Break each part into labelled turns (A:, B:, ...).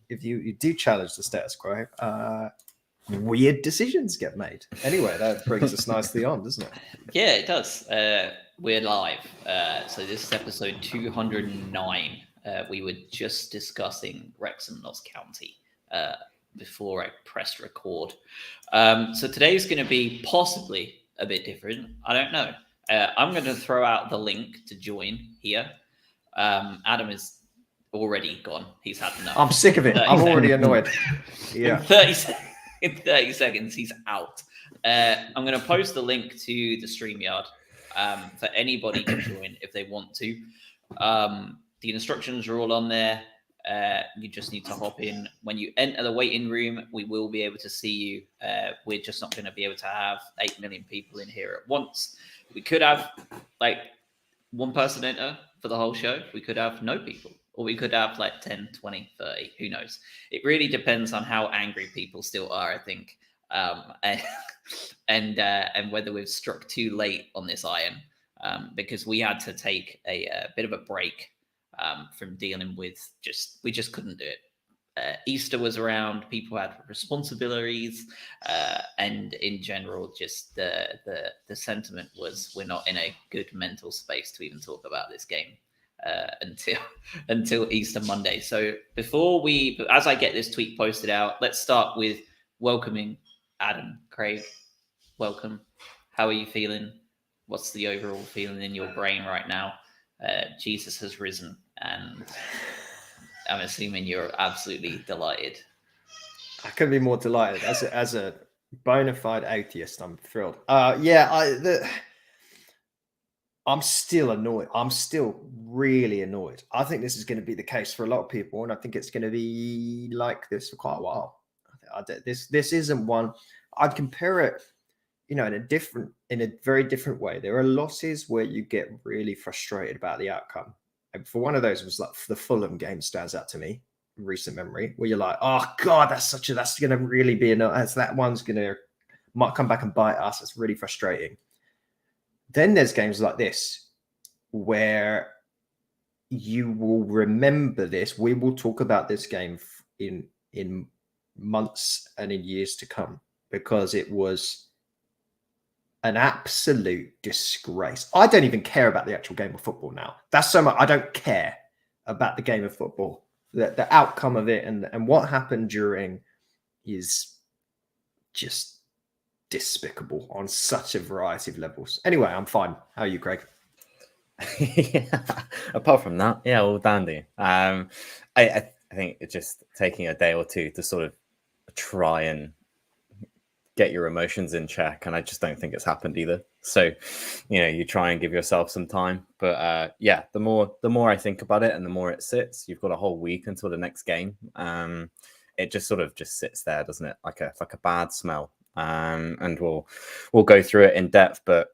A: if you do challenge the status quo, weird decisions get made. Anyway, that brings us nicely on, doesn't it?
B: Yeah, it does. We're live. So this is episode 209. We were just discussing Wrexham Notts County before I pressed record. So today's going to be possibly a bit different. I don't know. I'm going to throw out the link to join here. Adam is already gone. He's had enough.
A: I'm sick of it. I'm already annoyed.
B: Yeah. In 30 seconds, he's out. I'm going to post the link to the StreamYard for anybody to join if they want to. The instructions are all on there. You just need to hop in. When you enter the waiting room, we will be able to see you. We're just not going to be able to have 8 million people in here at once. We could have like one person enter for the whole show. We could have no people. Or we could have like 10, 20, 30. Who knows? It really depends on how angry people still are, I think. And whether we've struck too late on this iron. Because we had to take a bit of a break from dealing with we just couldn't do it. Easter was around, people had responsibilities, and in general, just the sentiment was we're not in a good mental space to even talk about this game until Easter Monday. So as I get this tweet posted out, let's start with welcoming Adam. Craig, welcome. How are you feeling? What's the overall feeling in your brain right now? Jesus has risen, and I'm assuming you're absolutely delighted.
A: I couldn't be more delighted. As a bona fide atheist, I'm thrilled. I'm still annoyed. I'm still really annoyed. I think this is going to be the case for a lot of people, and I think it's going to be like this for quite a while. This isn't one. I'd compare it, in a very different way. There are losses where you get really frustrated about the outcome. And for one of those was like the Fulham game stands out to me in recent memory, where you're like, oh God, that's going to really be enough. That one's might come back and bite us. It's really frustrating. Then there's games like this where you will remember this. We will talk about this game in months and in years to come, because it was an absolute disgrace. I don't even care about the actual game of football now. That's so much. I don't care about the game of football. The outcome of it and what happened during is just despicable on such a variety of levels. Anyway, I'm fine. How are you, Craig?
C: Yeah. Apart from that, yeah, all dandy. I think it's just taking a day or two to sort of try and get your emotions in check, and I just don't think it's happened either. So, you try and give yourself some time, but the more I think about it and the more it sits, you've got a whole week until the next game. It just sort of just sits there, doesn't it? Like a bad smell. And we'll go through it in depth, but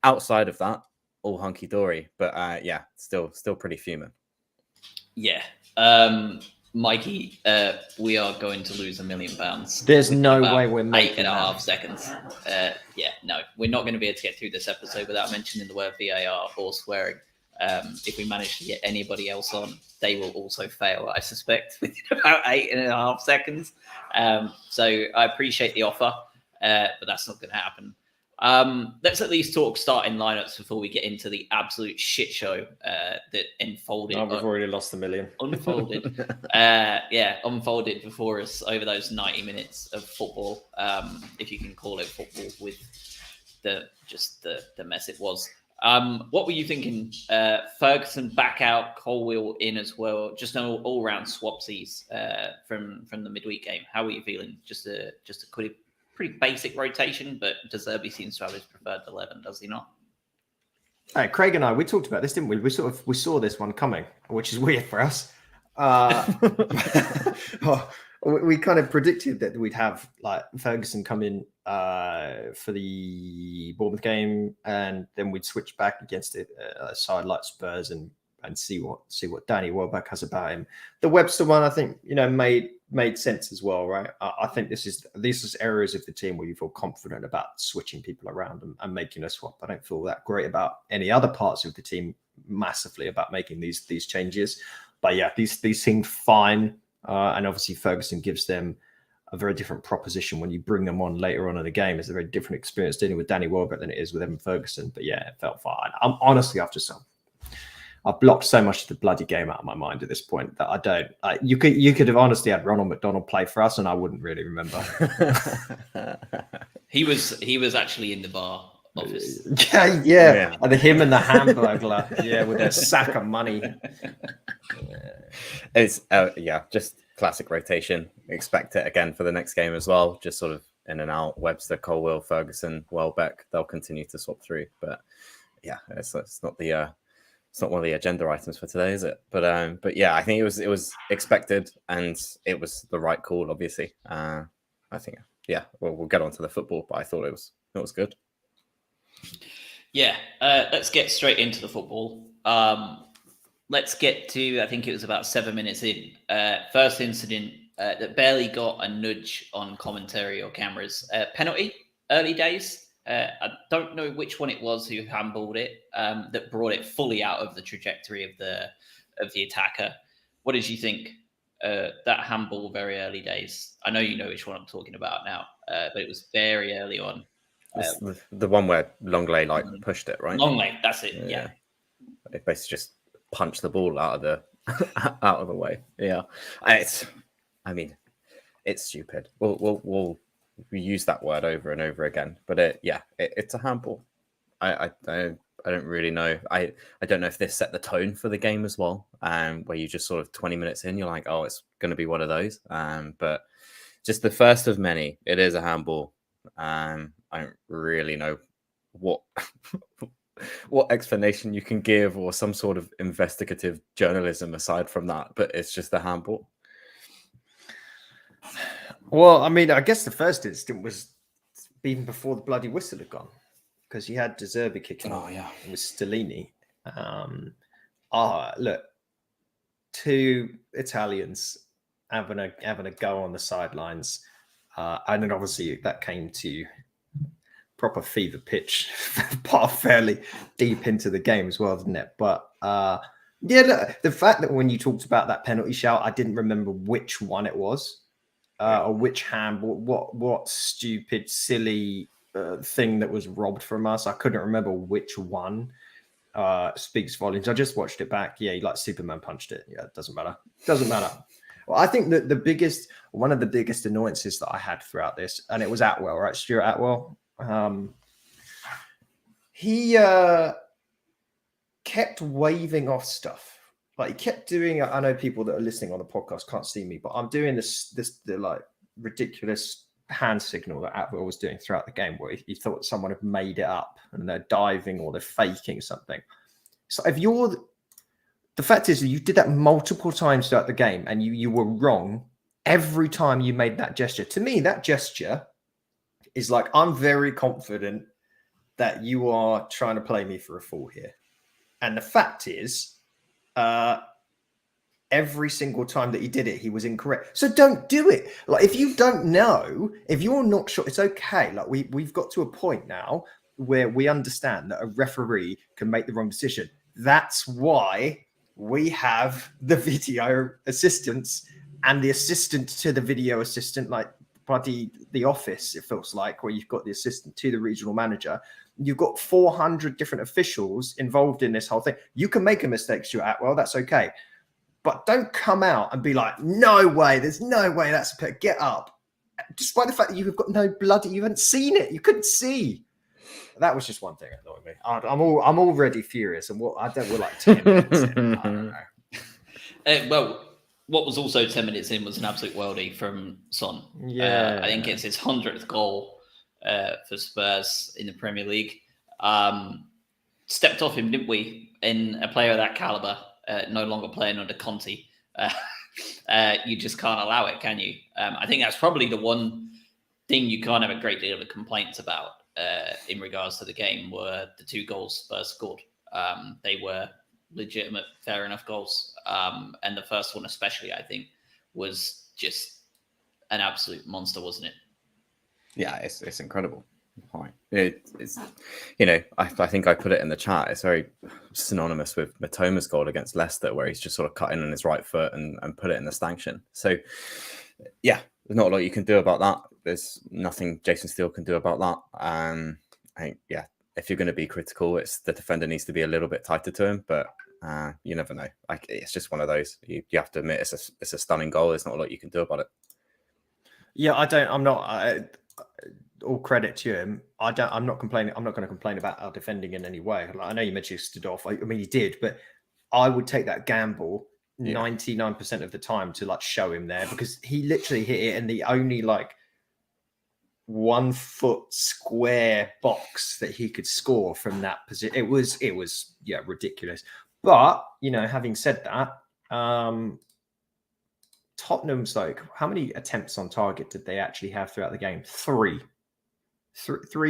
C: outside of that, all hunky dory. But still pretty fuming.
B: Yeah. Mikey, we are going to lose £1 million.
A: There's no way we're making
B: 8.5 seconds. No, we're not going to be able to get through this episode without mentioning the word VAR or swearing. If we manage to get anybody else on, they will also fail, I suspect, within about 8.5 seconds. So I appreciate the offer, but that's not going to happen. Let's at least talk starting lineups before we get into the absolute shit show that unfolded.
A: Oh, we've already lost $1 million.
B: Unfolded before us over those 90 minutes of football, if you can call it football, with the mess it was. What were you thinking? Ferguson back out, Colwill in as well. Just an all-round swapsies from the midweek game. How were you feeling? Just a pretty basic rotation, but De Zerbi seems to have his preferred 11, does he not?
A: Hey, Craig and I, we talked about this, didn't we? We saw this one coming, which is weird for us. We kind of predicted that we'd have like Ferguson come in for the Bournemouth game, and then we'd switch back against a side like Spurs and see what Danny Welbeck has about him. The Webster one, I think, made sense as well, right? I think this is areas of the team where you feel confident about switching people around and making a swap. I don't feel that great about any other parts of the team massively about making these changes. But yeah, these seemed fine. And obviously Ferguson gives them a very different proposition when you bring them on later on in the game. It's a very different experience dealing with Danny Welbeck than it is with Evan Ferguson. But yeah, it felt fine. I'm honestly, I've blocked so much of the bloody game out of my mind at this point that I don't. You could have honestly had Ronald McDonald play for us, and I wouldn't really remember.
B: He was actually in the bar office.
A: Yeah. And him and the Hamburglar, with their sack of money.
C: It's just classic rotation. Expect it again for the next game as well. Just sort of in and out. Webster, Colwill, Ferguson, Welbeck. They'll continue to swap through, but yeah, it's not the. It's not one of the agenda items for today, is it? But yeah, I think it was expected and it was the right call. Obviously, I think we'll get on to the football, but I thought it was good.
B: Yeah, let's get straight into the football. Let's get to, I think it was about 7 minutes in. First incident that barely got a nudge on commentary or cameras. Penalty, early days. I don't know which one it was who handballed it that brought it fully out of the trajectory of the attacker. What did you think? That handball very early days. I know you know which one I'm talking about now, but it was very early on.
C: The one where Longley pushed it, right?
B: Longley, that's it. Yeah.
C: It basically just punched the ball out of the way. Yeah, it's stupid. We'll use that word over and over again, but it's a handball. I don't really know. I don't know if this set the tone for the game as well. Where you just sort of 20 minutes in, you're like, oh, it's going to be one of those. But just the first of many, it is a handball. I don't really know what what explanation you can give or some sort of investigative journalism aside from that, but it's just a handball.
A: Well, I mean, I guess the first instant was even before the bloody whistle had gone, because you had De Zerbi kicking off with Stellini. Look, two Italians having a go on the sidelines, and then obviously that came to proper fever pitch, fairly deep into the game as well, didn't it? But look, the fact that when you talked about that penalty shout, I didn't remember which one it was. Or which handball, what stupid, silly thing that was robbed from us. I couldn't remember which one. Speaks volumes. I just watched it back. Yeah, like Superman punched it. Yeah, it doesn't matter. Well, I think that one of the biggest annoyances that I had throughout this, and it was Atwell, right? Stuart Atwell. He kept waving off stuff. Like he kept doing. I know people that are listening on the podcast can't see me, but I'm doing the like ridiculous hand signal that Atwell was doing throughout the game, where he thought someone had made it up and they're diving or they're faking something. So if the fact is that you did that multiple times throughout the game and you were wrong every time you made that gesture. To me, that gesture is like, I'm very confident that you are trying to play me for a fool here. And the fact is, every single time that he did it, he was incorrect. So don't do it. Like, if you don't know, if you're not sure, it's okay. Like we've got to a point now where we understand that a referee can make the wrong decision. That's why we have the video assistants and the assistant to the video assistant, like bloody The Office, it feels like, where you've got the assistant to the regional manager. You've got 400 different officials involved in this whole thing. You can make a mistake, Stuart Atwell. That's okay. But don't come out and be like, no way, there's no way that's a get up. Despite the fact that you've got you haven't seen it. You couldn't see. That was just one thing that annoyed me. I'm already furious. And we're like 10 minutes in. I don't know.
B: Well, what was also 10 minutes in was an absolute worldie from Son.
A: Yeah.
B: I think it's his 100th goal for Spurs in the Premier League. Stepped off him, didn't we? In a player of that caliber, no longer playing under Conte. You just can't allow it, can you? I think that's probably the one thing you can't have a great deal of complaints about in regards to the game were the two goals Spurs scored. They were legitimate, fair enough goals. And the first one especially, I think, was just an absolute monster, wasn't it?
C: Yeah, it's incredible. Right. It's I think I put it in the chat. It's very synonymous with Matoma's goal against Leicester, where he's just sort of cut in on his right foot and put it in the stanchion. So, yeah, there's not a lot you can do about that. There's nothing Jason Steele can do about that. I think, yeah, if you're going to be critical, it's the defender needs to be a little bit tighter to him, but you never know. It's just one of those. You have to admit it's a stunning goal. There's not a lot you can do about it.
A: Yeah, I'm not. All credit to him. I'm not complaining. I'm not going to complain about our defending in any way. Like, I know you mentioned he stood off. I mean, he did, but I would take that gamble 99% of the time to like show him there, because he literally hit it in the only like 1 foot square box that he could score from that position. It was ridiculous. But having said that, Tottenham's like, how many attempts on target did they actually have throughout the game? Three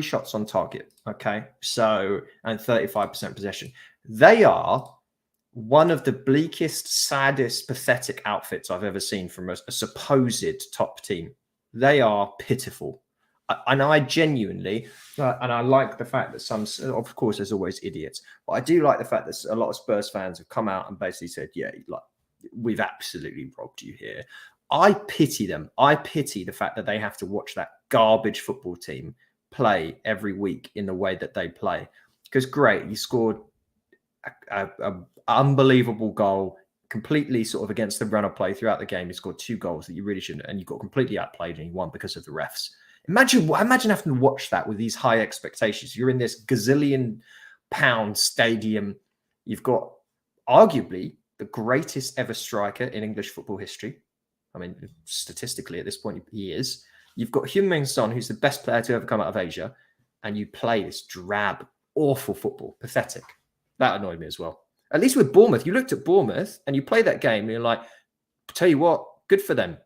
A: shots on target. Okay. So, and 35% possession. They are one of the bleakest, saddest, pathetic outfits I've ever seen from a supposed top team. They are pitiful. And I genuinely, and I like the fact that some, of course, there's always idiots, but I do like the fact that a lot of Spurs fans have come out and basically said, yeah, like, we've absolutely robbed you here. I pity them. I pity the fact that they have to watch that garbage football team play every week in the way that they play. Because great, you scored an unbelievable goal, completely sort of against the run of play throughout the game. You scored 2 goals that you really shouldn't, and you got completely outplayed and you won because of the refs. Imagine having to watch that with these high expectations. You're in this gazillion-pound stadium. You've got arguably the greatest ever striker in English football history. I mean, statistically at this point, he is. You've got Heung-min Son, who's the best player to ever come out of Asia, and you play this drab, awful football. Pathetic. That annoyed me as well. At least with Bournemouth, you looked at Bournemouth and you played that game and you're like, tell you what, good for them.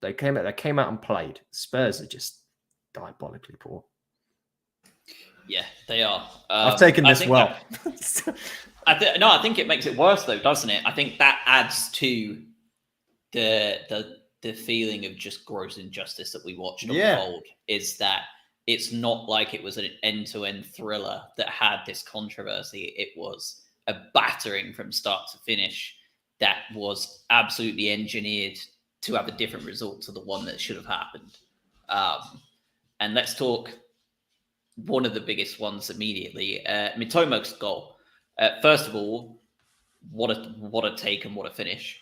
A: They came out and played. Spurs are just diabolically poor.
B: Yeah, they are.
A: I've taken this well.
B: I think it makes it worse though, doesn't it? I think that adds to the feeling of just gross injustice that we watched unfold. Is that it's not like it was an end-to-end thriller that had this controversy. It was a battering from start to finish that was absolutely engineered to have a different result to the one that should have happened. And let's talk one of the biggest ones immediately. Mitoma's goal. First of all, what a take and what a finish.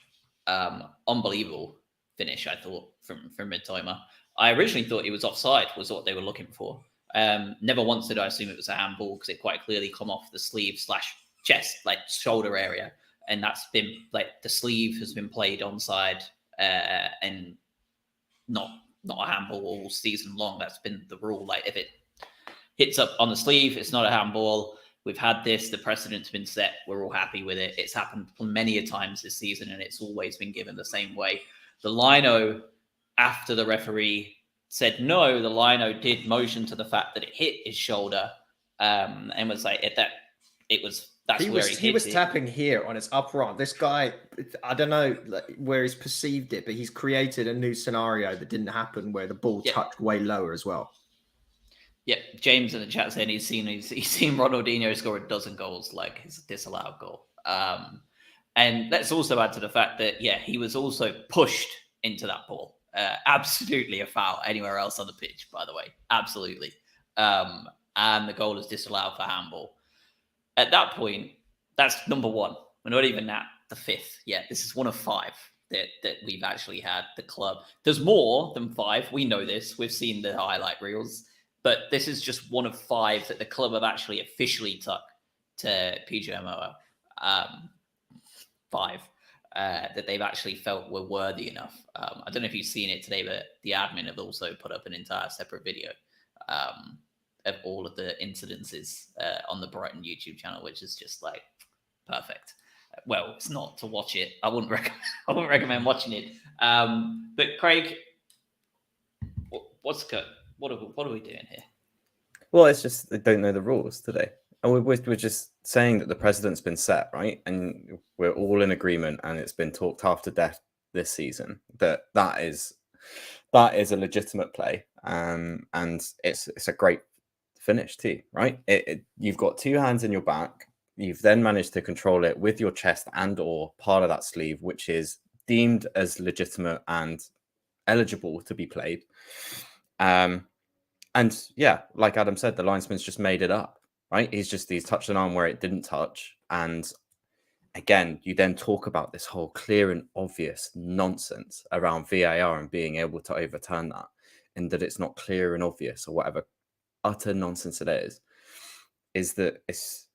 B: Unbelievable finish, I thought, from Mitoma. I originally thought he was offside, was what they were looking for. Never once did I assume it was a handball, because it quite clearly come off the sleeve / chest, like shoulder area. And that's been like the sleeve has been played onside and not a handball all season long. That's been the rule. Like if it hits up on the sleeve, it's not a handball. We've had this, the precedent's been set. We're all happy with it. It's happened many a times this season, and it's always been given the same way. The lino, after the referee said no, the lino did motion to the fact that it hit his shoulder, and was like he was
A: tapping here on his upper arm. This guy, I don't know where he's perceived it, but he's created a new scenario that didn't happen, where the ball touched way lower as well.
B: Yeah, James in the chat saying he's seen Ronaldinho score a dozen goals like his disallowed goal. And let's also add to the fact that he was also pushed into that ball. Absolutely a foul anywhere else on the pitch, by the way. Absolutely. And the goal is disallowed for handball. At that point, that's number one. We're not even at the 5th yet. This is one of 5 that we've actually had the club. There's more than 5. We know this. We've seen the highlight reels. But this is just one of 5 that the club have actually officially took to PGMO. 5 that they've actually felt were worthy enough. I don't know if you've seen it today, but the admin have also put up an entire separate video of all of the incidences on the Brighton YouTube channel, which is just like perfect. Well, it's not to watch it. I wouldn't recommend watching it. But Craig, what's good? What are we doing here?
C: Well, it's just they don't know the rules today. And we're just saying that the precedent's been set, right? And we're all in agreement, and it's been talked half to death this season that is a legitimate play. And it's a great finish too, right? You've got two hands in your back. You've then managed to control it with your chest and or part of that sleeve, which is deemed as legitimate and eligible to be played. And yeah, like Adam said, the linesman's just made it up, right? He's touched an arm where it didn't touch. And again, you then talk about this whole clear and obvious nonsense around VAR and being able to overturn that, and that it's not clear and obvious or whatever utter nonsense it is that it's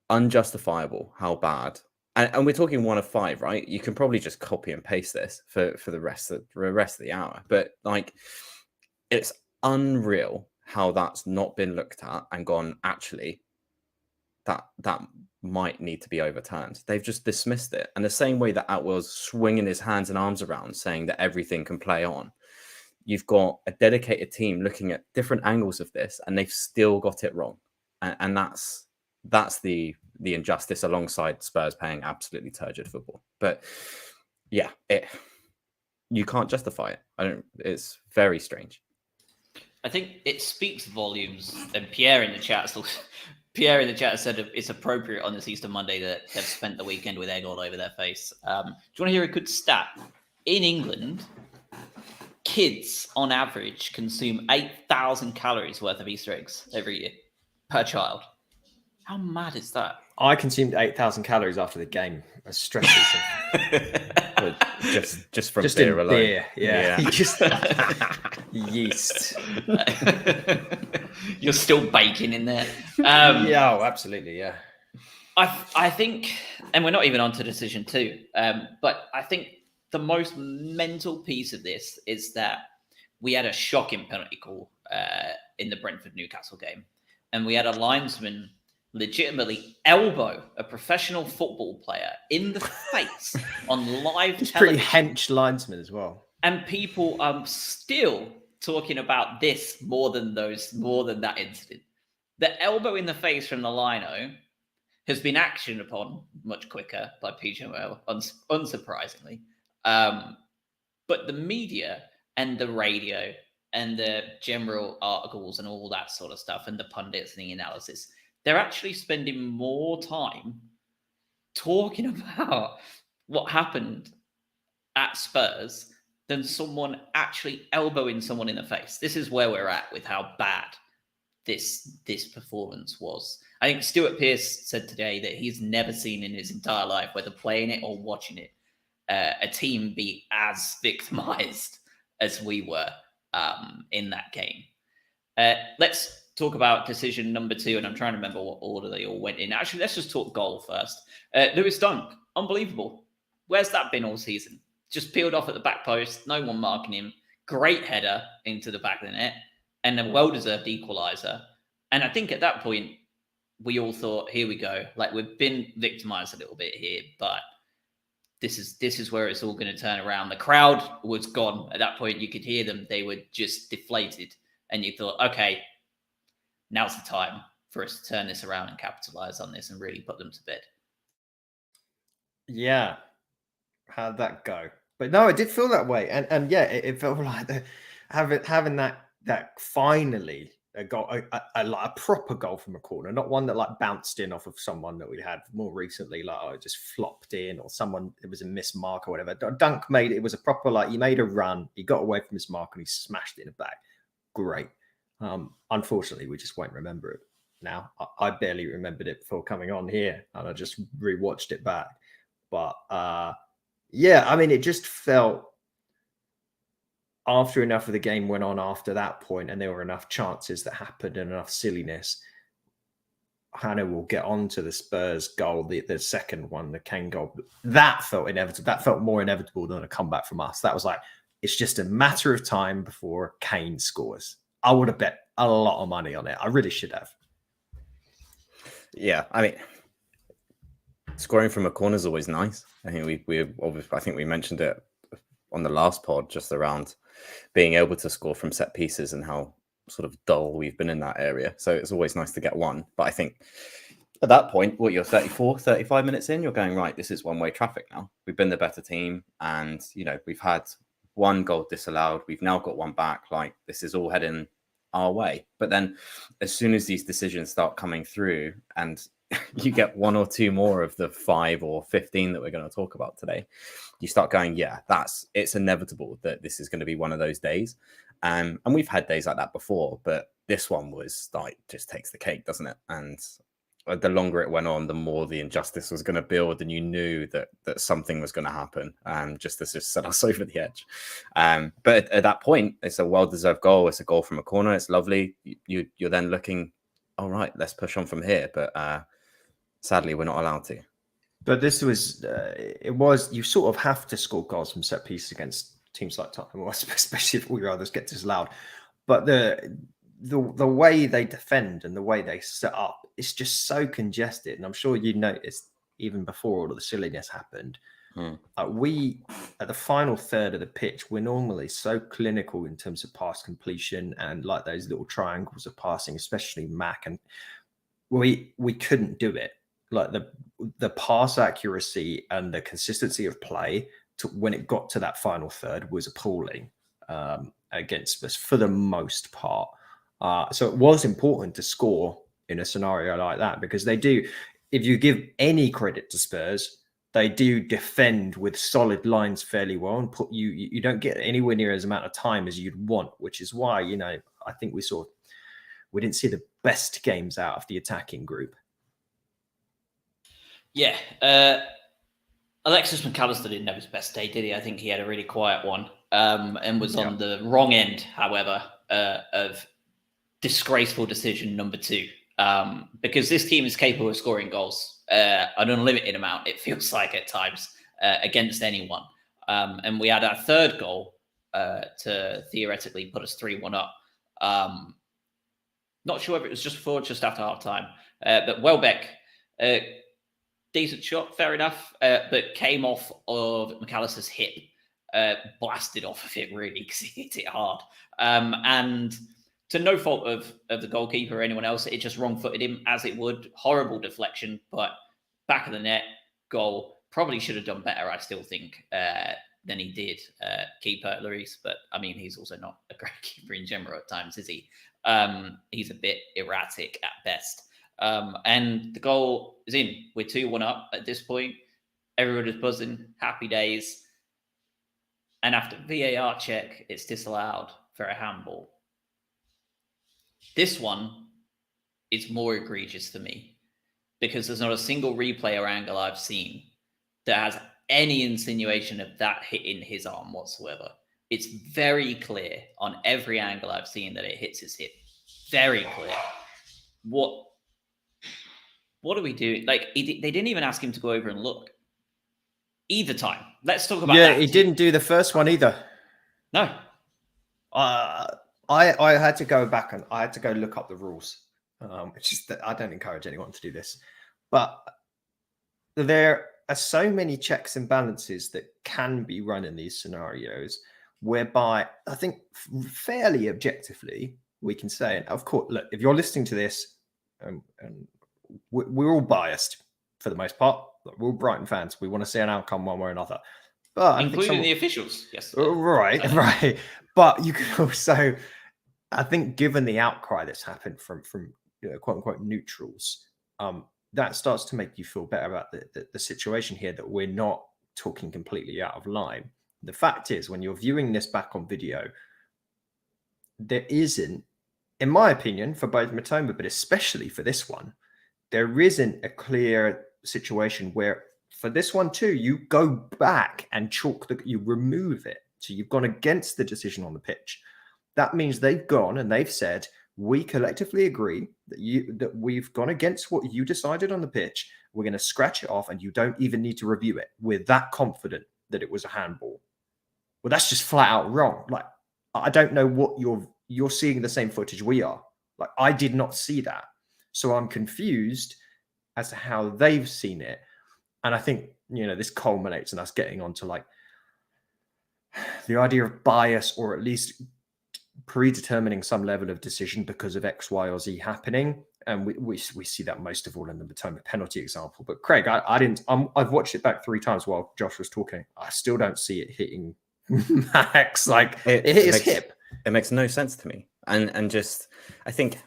C: unjustifiable how bad. And we're talking 1 of 5, right? You can probably just copy and paste this for the rest of the hour. But like, it's unreal how that's not been looked at and gone, actually, that might need to be overturned. They've just dismissed it. And the same way that Atwell's swinging his hands and arms around saying that everything can play on, you've got a dedicated team looking at different angles of this, and they've still got it wrong. And that's the injustice, alongside Spurs playing absolutely turgid football. But yeah, you can't justify it. It's very strange.
B: I think it speaks volumes. And Pierre in the chat said it's appropriate on this Easter Monday that they've spent the weekend with egg all over their face. Do you want to hear a good stat? In England, kids on average consume 8,000 calories worth of Easter eggs every year per child. How mad is that?
A: I consumed 8,000 calories after the game. A stress
C: just from beer alone.
A: Beer, yeah. Just yeast.
B: You're still baking in there.
A: Yeah, absolutely, yeah.
B: I think, and we're not even on to decision 2, but I think the most mental piece of this is that we had a shocking penalty call in the Brentford-Newcastle game, and we had a linesman legitimately elbow a professional football player in the face on live television.
A: Pretty hench linesman as well.
B: And people are still talking about this more than that incident. The elbow in the face from the lino has been actioned upon much quicker by PGMOL, unsurprisingly. But the media and the radio and the general articles and all that sort of stuff and the pundits and the analysis, they're actually spending more time talking about what happened at Spurs than someone actually elbowing someone in the face. This is where we're at with how bad this performance was. I think Stuart Pearce said today that he's never seen in his entire life, whether playing it or watching it, a team be as victimized as we were in that game. Let's talk about decision number 2, and I'm trying to remember what order they all went in. Actually, let's just talk goal first. Lewis Dunk, unbelievable. Where's that been all season? Just peeled off at the back post, no one marking him. Great header into the back of the net, and a well-deserved equaliser. And I think at that point, we all thought, here we go. Like, we've been victimized a little bit here, but this is where it's all going to turn around. The crowd was gone. At that point, you could hear them. They were just deflated. And you thought, okay, now's the time for us to turn this around and capitalize on this and really put them to bed.
A: Yeah. How'd that go? But no, it did feel that way. And yeah, it felt like having that finally a goal, a proper goal from a corner, not one that like bounced in off of someone that we had more recently, like it just flopped in, or someone, it was a missed mark or whatever. Dunk made it was a proper, like, he made a run, he got away from his mark and he smashed it in the back. Great. Unfortunately, we just won't remember it now. I barely remembered it before coming on here, and I just rewatched it back. But yeah, I mean, it just felt, after enough of the game went on after that point, and there were enough chances that happened and enough silliness, Hannah will get on to the Spurs goal, the second one, the Kane goal. That felt inevitable. That felt more inevitable than a comeback from us. That was like, it's just a matter of time before Kane scores. I would have bet a lot of money on it. I really should have.
C: Yeah, I mean, scoring from a corner is always nice. I think we mentioned it on the last pod, just around being able to score from set pieces and how sort of dull we've been in that area. So it's always nice to get one. But I think at that point, you're 34, 35 minutes in, you're going, right, this is one-way traffic now. We've been the better team, and, we've had one goal disallowed. We've now got one back. Like, this is all heading our way. But then as soon as these decisions start coming through and you get one or two more of the 5 or 15 that we're going to talk about today, you start going, yeah, it's inevitable that this is going to be one of those days. And we've had days like that before, but this one was like, just takes the cake, doesn't it? And the longer it went on, the more the injustice was going to build, and you knew that something was going to happen, just to just set us over the edge. But at that point, it's a well-deserved goal. It's a goal from a corner. It's lovely. You're then looking, all right, let's push on from here. But sadly, we're not allowed to.
A: But this was, you sort of have to score goals from set pieces against teams like Tottenham, especially if we others get disallowed. But the way they defend and the way they set up, it's just so congested. And I'm sure you noticed even before all of the silliness happened, we, at the final third of the pitch, we're normally so clinical in terms of pass completion and like those little triangles of passing, especially Mac. And we couldn't do it. Like the pass accuracy and the consistency of play when it got to that final third was appalling against us for the most part. So it was important to score in a scenario like that, because they do, if you give any credit to Spurs, they do defend with solid lines fairly well and put you don't get anywhere near as amount of time as you'd want, which is why, I think we didn't see the best games out of the attacking group.
B: Yeah. Alexis McAllister didn't have his best day, did he? I think he had a really quiet one and was on the wrong end, however, of disgraceful decision number 2. Because this team is capable of scoring goals, an unlimited amount, it feels like at times, against anyone. And we had our third goal to theoretically put us 3-1 up. Not sure if it was just before or just after half time. But Welbeck, decent shot, fair enough, but came off of McAllister's hip, blasted off of it really because he hit it hard. And to no fault of the goalkeeper or anyone else, it just wrong-footed him as it would. Horrible deflection, but back of the net, goal. Probably should have done better, I still think, than he did, keeper Lloris. But, I mean, he's also not a great keeper in general at times, is he? He's a bit erratic at best. And the goal is in. We're 2-1 up at this point. Everybody's buzzing, happy days. And after VAR check, it's disallowed for a handball. This one is more egregious for me because there's not a single replay or angle I've seen that has any insinuation of that hitting his arm whatsoever. It's very clear on every angle I've seen that it hits his hip. Very clear. What do we do? Like, they didn't even ask him to go over and look either time. Let's talk about that.
A: Yeah, he didn't do the first one either.
B: No.
A: I had to go back and I had to go look up the rules. It's just that I don't encourage anyone to do this. But there are so many checks and balances that can be run in these scenarios whereby I think fairly objectively we can say, and of course, look, if you're listening to this, and we're all biased for the most part. We're all Brighton fans. We want to see an outcome one way or another. But
B: including the officials, yes.
A: Right. But you could also, I think, given the outcry that's happened from quote unquote neutrals, that starts to make you feel better about the situation here, that we're not talking completely out of line. The fact is, when you're viewing this back on video, there isn't, in my opinion, for both Matoma, but especially for this one, there isn't a clear situation where for this one too, you go back and you remove it. So you've gone against the decision on the pitch. That means they've gone and they've said, we collectively agree that we've gone against what you decided on the pitch. We're going to scratch it off and you don't even need to review it. We're that confident that it was a handball. Well, that's just flat out wrong. Like, I don't know what you're seeing the same footage we are. Like, I did not see that. So I'm confused as to how they've seen it. And I think, this culminates in us getting onto like the idea of bias, or at least predetermining some level of decision because of X, Y, or Z happening. And we see that most of all in the Matoma penalty example. But Craig, I've watched it back 3 times while Josh was talking. I still don't see it hitting Max. Like, it hit his hip.
C: It makes no sense to me. and just I think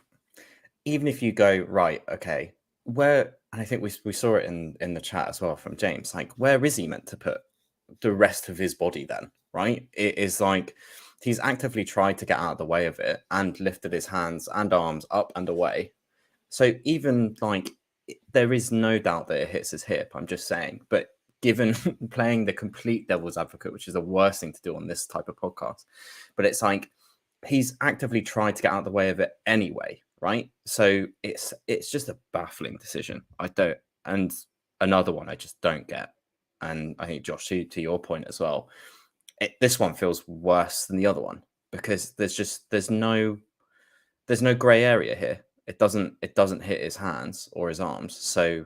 C: even if you go right, okay, where, and I think we saw it in the chat as well from James, like where is he meant to put the rest of his body then, right? It is like he's actively tried to get out of the way of it and lifted his hands and arms up and away. So even like there is no doubt that it hits his hip, I'm just saying. But given playing the complete devil's advocate, which is the worst thing to do on this type of podcast, but it's like he's actively tried to get out of the way of it anyway, right? So it's just a baffling decision. I don't, and another one I just don't get. And I think Josh, to your point as well, this one feels worse than the other one because there's no gray area here. It doesn't hit his hands or his arms. So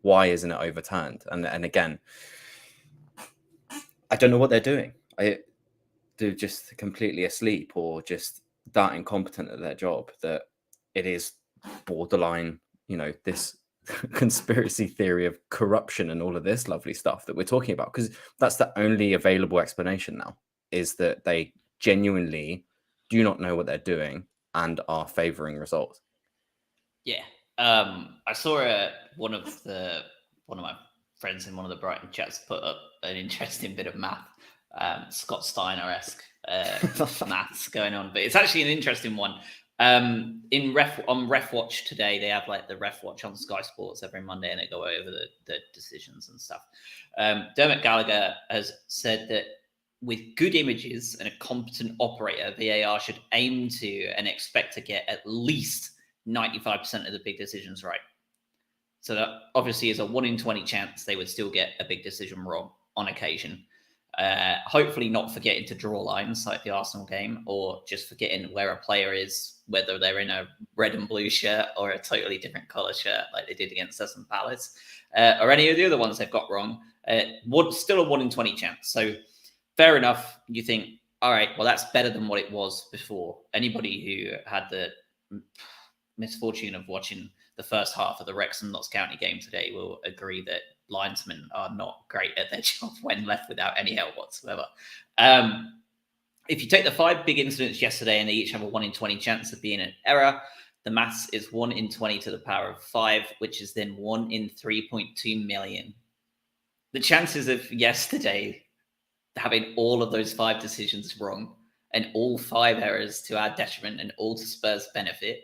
C: why isn't it overturned? And again, I don't know what they're doing. They're just completely asleep or just that incompetent at their job that it is borderline, this conspiracy theory of corruption and all of this lovely stuff that we're talking about, because that's the only available explanation now, is that they genuinely do not know what they're doing and are favoring results.
B: Yeah. I saw one of my friends in one of the Brighton chats put up an interesting bit of math, Scott Steiner-esque maths going on, but it's actually an interesting one. On Ref Watch today, they have like the Ref Watch on Sky Sports every Monday, and they go over the decisions and stuff. Dermot Gallagher has said that with good images and a competent operator, VAR should aim to and expect to get at least 95% of the big decisions right. So that obviously is a 1 in 20 chance they would still get a big decision wrong on occasion. Hopefully not forgetting to draw lines like the Arsenal game, or just forgetting where a player is, whether they're in a red and blue shirt or a totally different colour shirt like they did against Crystal Palace, or any of the other ones they've got wrong. Still a 1 in 20 chance. So fair enough. You think, all right, well, that's better than what it was before. Anybody who had the misfortune of watching the first half of the Wrexham Notts County game today will agree that linesmen are not great at their job when left without any help whatsoever. If you take the 5 big incidents yesterday and they each have a 1 in 20 chance of being an error, the maths is 1 in 20 to the power of 5, which is then 1 in 3.2 million. The chances of yesterday having all of those 5 decisions wrong and all 5 errors to our detriment and all to Spurs' benefit,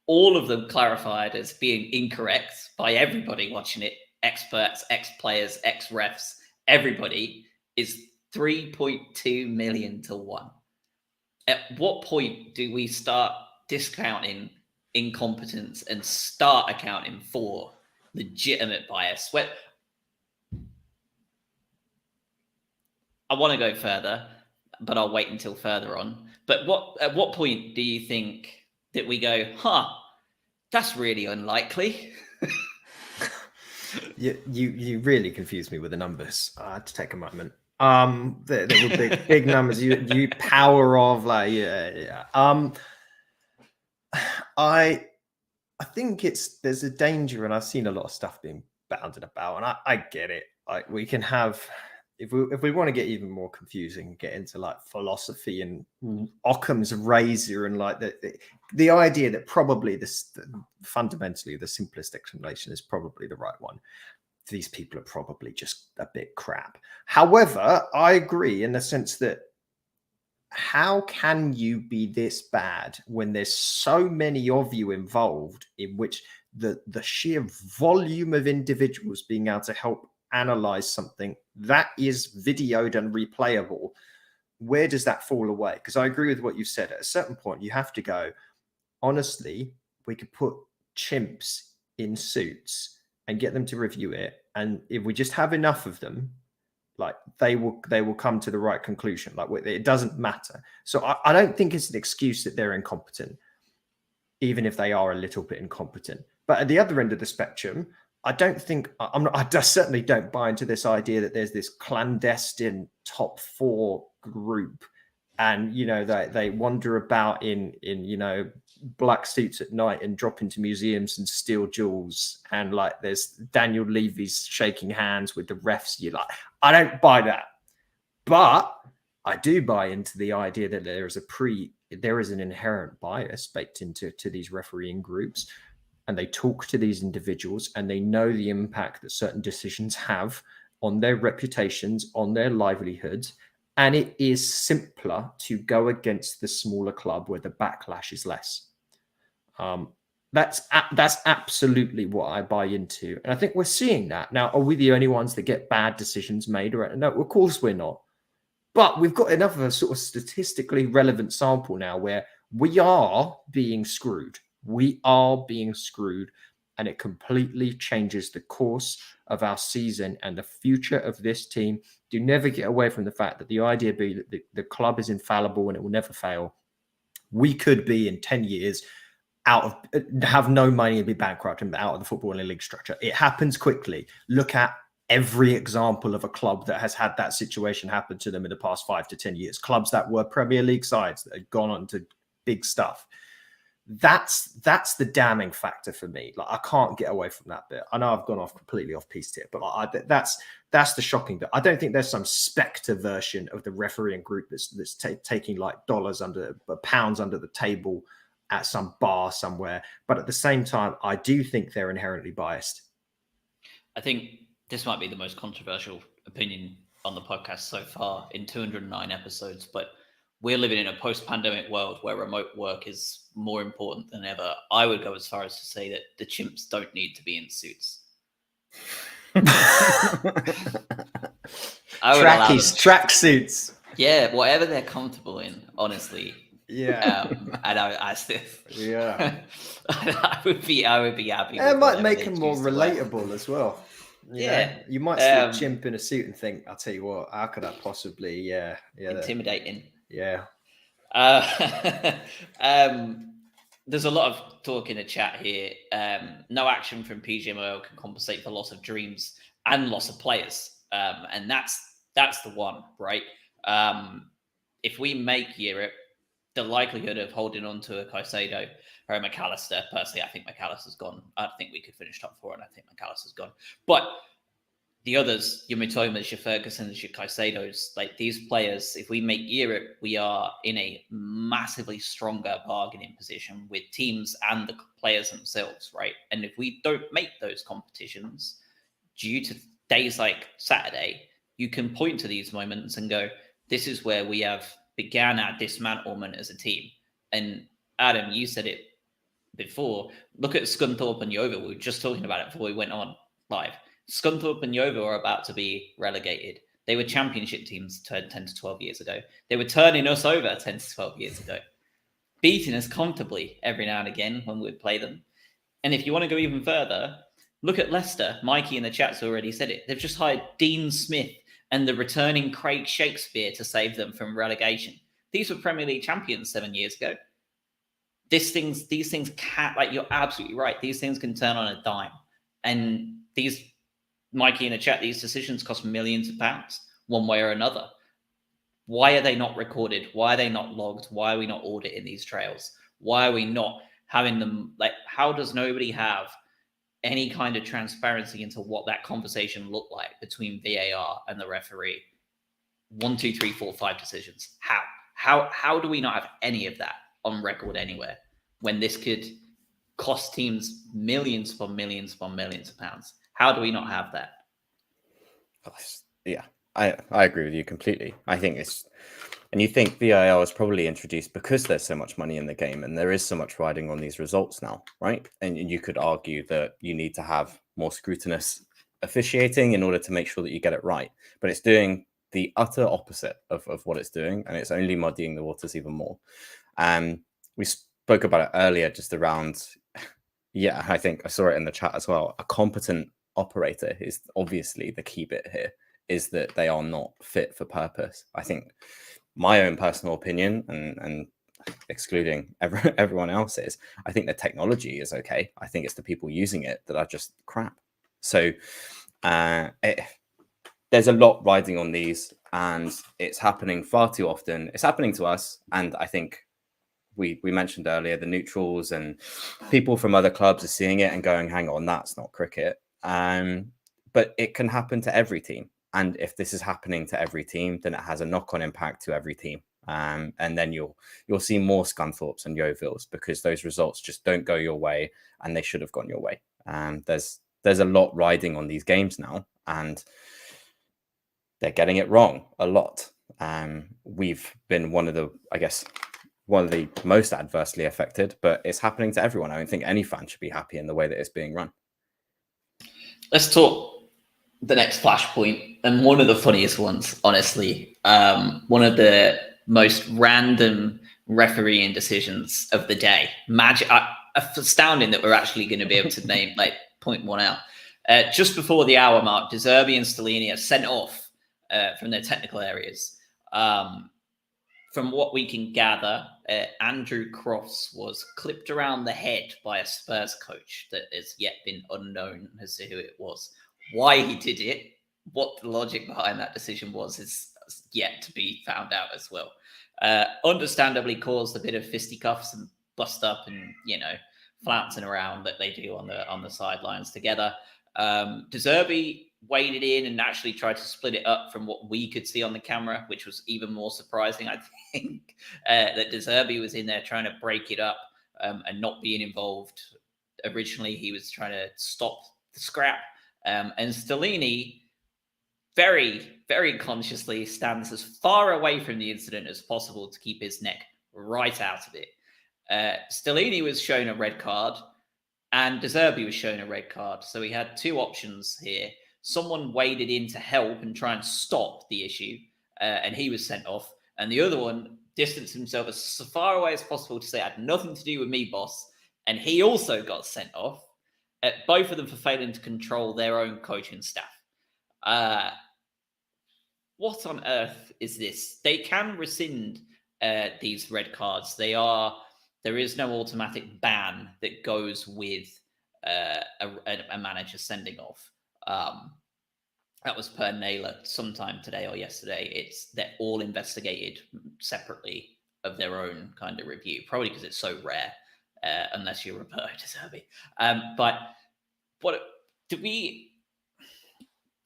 B: all of them clarified as being incorrect by everybody watching it, experts, ex-players, ex-refs, everybody, is 3.2 million to 1. At what point do we start discounting incompetence and start accounting for legitimate bias? I want to go further, but I'll wait until further on. But at what point do you think that we go, that's really unlikely?
A: You really confused me with the numbers. I had to take a moment. There were big numbers. You power of like yeah. I think there's a danger, and I've seen a lot of stuff being bounded about, and I get it. Like we can have, if we want to get even more confusing, get into like philosophy and Occam's razor and like the idea that probably fundamentally the simplest explanation is probably the right one. These people are probably just a bit crap. However, I agree in the sense that how can you be this bad when there's so many of you involved, in which the sheer volume of individuals being able to help analyze something that is videoed and replayable, where does that fall away? Because I agree with what you said. At a certain point, you have to go, honestly, we could put chimps in suits and get them to review it. And if we just have enough of them, like they will come to the right conclusion. Like it doesn't matter. So I don't think it's an excuse that they're incompetent, even if they are a little bit incompetent. But at the other end of the spectrum, I certainly don't buy into this idea that there's this clandestine top 4 group, and they wander about in black suits at night and drop into museums and steal jewels, and like there's Daniel Levy's shaking hands with the refs. I don't buy that, but I do buy into the idea that there is a there is an inherent bias baked into these refereeing groups, and they talk to these individuals and they know the impact that certain decisions have on their reputations, on their livelihoods. And it is simpler to go against the smaller club where the backlash is less. That's absolutely what I buy into. And I think we're seeing that. Now, are we the only ones that get bad decisions made? No, of course we're not. But we've got enough of a sort of statistically relevant sample now where we are being screwed. We are being screwed, and it completely changes the course of our season and the future of this team. Do never get away from the fact that the idea be that the club is infallible and it will never fail. We could be in 10 years have no money and be bankrupt and out of the football and league structure. It happens quickly. Look at every example of a club that has had that situation happen to them in the past 5 to 10 years. Clubs that were Premier League sides that had gone on to big stuff. That's the damning factor for me. Like, I can't get away from that bit. I know I've gone completely off piece here, but that's the shocking bit. I don't think there's some spectre version of the refereeing group that's taking like pounds under the table at some bar somewhere. But at the same time, I do think they're inherently biased.
B: I think this might be the most controversial opinion on the podcast so far in 209 episodes, but we're living in a post-pandemic world where remote work is more important than ever. I would go as far as to say that the chimps don't need to be in suits.
A: Track suits.
B: Yeah, whatever they're comfortable in, honestly.
A: Yeah,
B: and I still,
A: yeah,
B: I would be happy.
A: It might make them more relatable as well. You might see a chimp in a suit and think, "I'll tell you what, how could I possibly?" Yeah,
B: intimidating.
A: Yeah.
B: There's a lot of talk in the chat here. No action from PGMOL can compensate for loss of dreams and loss of players, and that's the one, right? If we make Europe, the likelihood of holding on to a Caicedo or a McAllister, personally, I think McAllister's gone. I think we could finish top 4, and I think McAllister's gone. But the others, your Mitomas, your Fergusons, your Caicedos, like these players, if we make Europe, we are in a massively stronger bargaining position with teams and the players themselves, right? And if we don't make those competitions due to days like Saturday, you can point to these moments and go, this is where we have began our dismantlement as a team. And Adam, you said it before. Look at Scunthorpe and Yeovil. We were just talking about it before we went on live. Scunthorpe and Yeovil are about to be relegated. They were championship teams 10 to 12 years ago. They were turning us over 10 to 12 years ago, beating us comfortably every now and again when we'd play them. And if you want to go even further, look at Leicester. Mikey in the chat's already said it. They've just hired Dean Smith and the returning Craig Shakespeare to save them from relegation. These were Premier League champions 7 years ago. These things can't, like, you're absolutely right. These things can turn on a dime. And these, Mikey in the chat, these decisions cost millions of pounds one way or another. Why are they not recorded? Why are they not logged? Why are we not auditing these trails? Why are we not having them? Like, how does nobody have any kind of transparency into what that conversation looked like between VAR and the referee? 1, 2, 3, 4, 5 decisions. How do we not have any of that on record anywhere when this could cost teams millions upon millions upon millions of pounds? How do we not have that?
C: Yeah, I agree with you completely. I think it's, and you think VAR was probably introduced because there's so much money in the game and there is so much riding on these results now, right? And you could argue that you need to have more scrutinous officiating in order to make sure that you get it right. But it's doing the utter opposite of what it's doing, and it's only muddying the waters even more. We spoke about it earlier, just around, yeah, I think I saw it in the chat as well. A competent operator is obviously the key bit here, is that they are not fit for purpose. I think my own personal opinion, and excluding everyone else's, I think the technology is okay. I think it's the people using it that are just crap. So there's a lot riding on these, and it's happening far too often. It's happening to us, and I think we mentioned earlier, the neutrals and people from other clubs are seeing it and going, hang on, that's not cricket. But it can happen to every team. And if this is happening to every team, then it has a knock-on impact to every team. And then you'll see more Scunthorpes and Yeovilles because those results just don't go your way, and they should have gone your way. There's a lot riding on these games now, and they're getting it wrong a lot. We've been one of the most adversely affected, but it's happening to everyone. I don't think any fan should be happy in the way that it's being run.
B: Let's talk the next flashpoint, and one of the funniest ones, honestly. One of the most random refereeing decisions of the day. Astounding that we're actually going to be able to point one out. Just before the hour mark, De Zerbi and Stellini are sent off from their technical areas. From what we can gather, Andrew Cross was clipped around the head by a Spurs coach that has yet been unknown as to who it was. Why he did it, what the logic behind that decision was, is yet to be found out as well. Understandably caused a bit of fisticuffs and bust up and, flouncing around that they do on the sidelines together. De Zerbi waded in and actually tried to split it up from what we could see on the camera, which was even more surprising, I think, that De Zerbi was in there trying to break it up and not being involved. Originally, he was trying to stop the scrap. And Stellini very, very consciously stands as far away from the incident as possible to keep his neck right out of it. Stellini was shown a red card and De Zerbi was shown a red card. So we had two options here. Someone waded in to help and try and stop the issue, and he was sent off. And the other one distanced himself as far away as possible to say, it had nothing to do with me, boss. And he also got sent off. Both of them for failing to control their own coaching staff. What on earth is this? They can rescind these red cards. There is no automatic ban that goes with a manager sending off. That was per Naylor sometime today or yesterday. They're all investigated separately of their own kind of review, probably because it's so rare, unless you're Roberto De Zerbi. But what do we?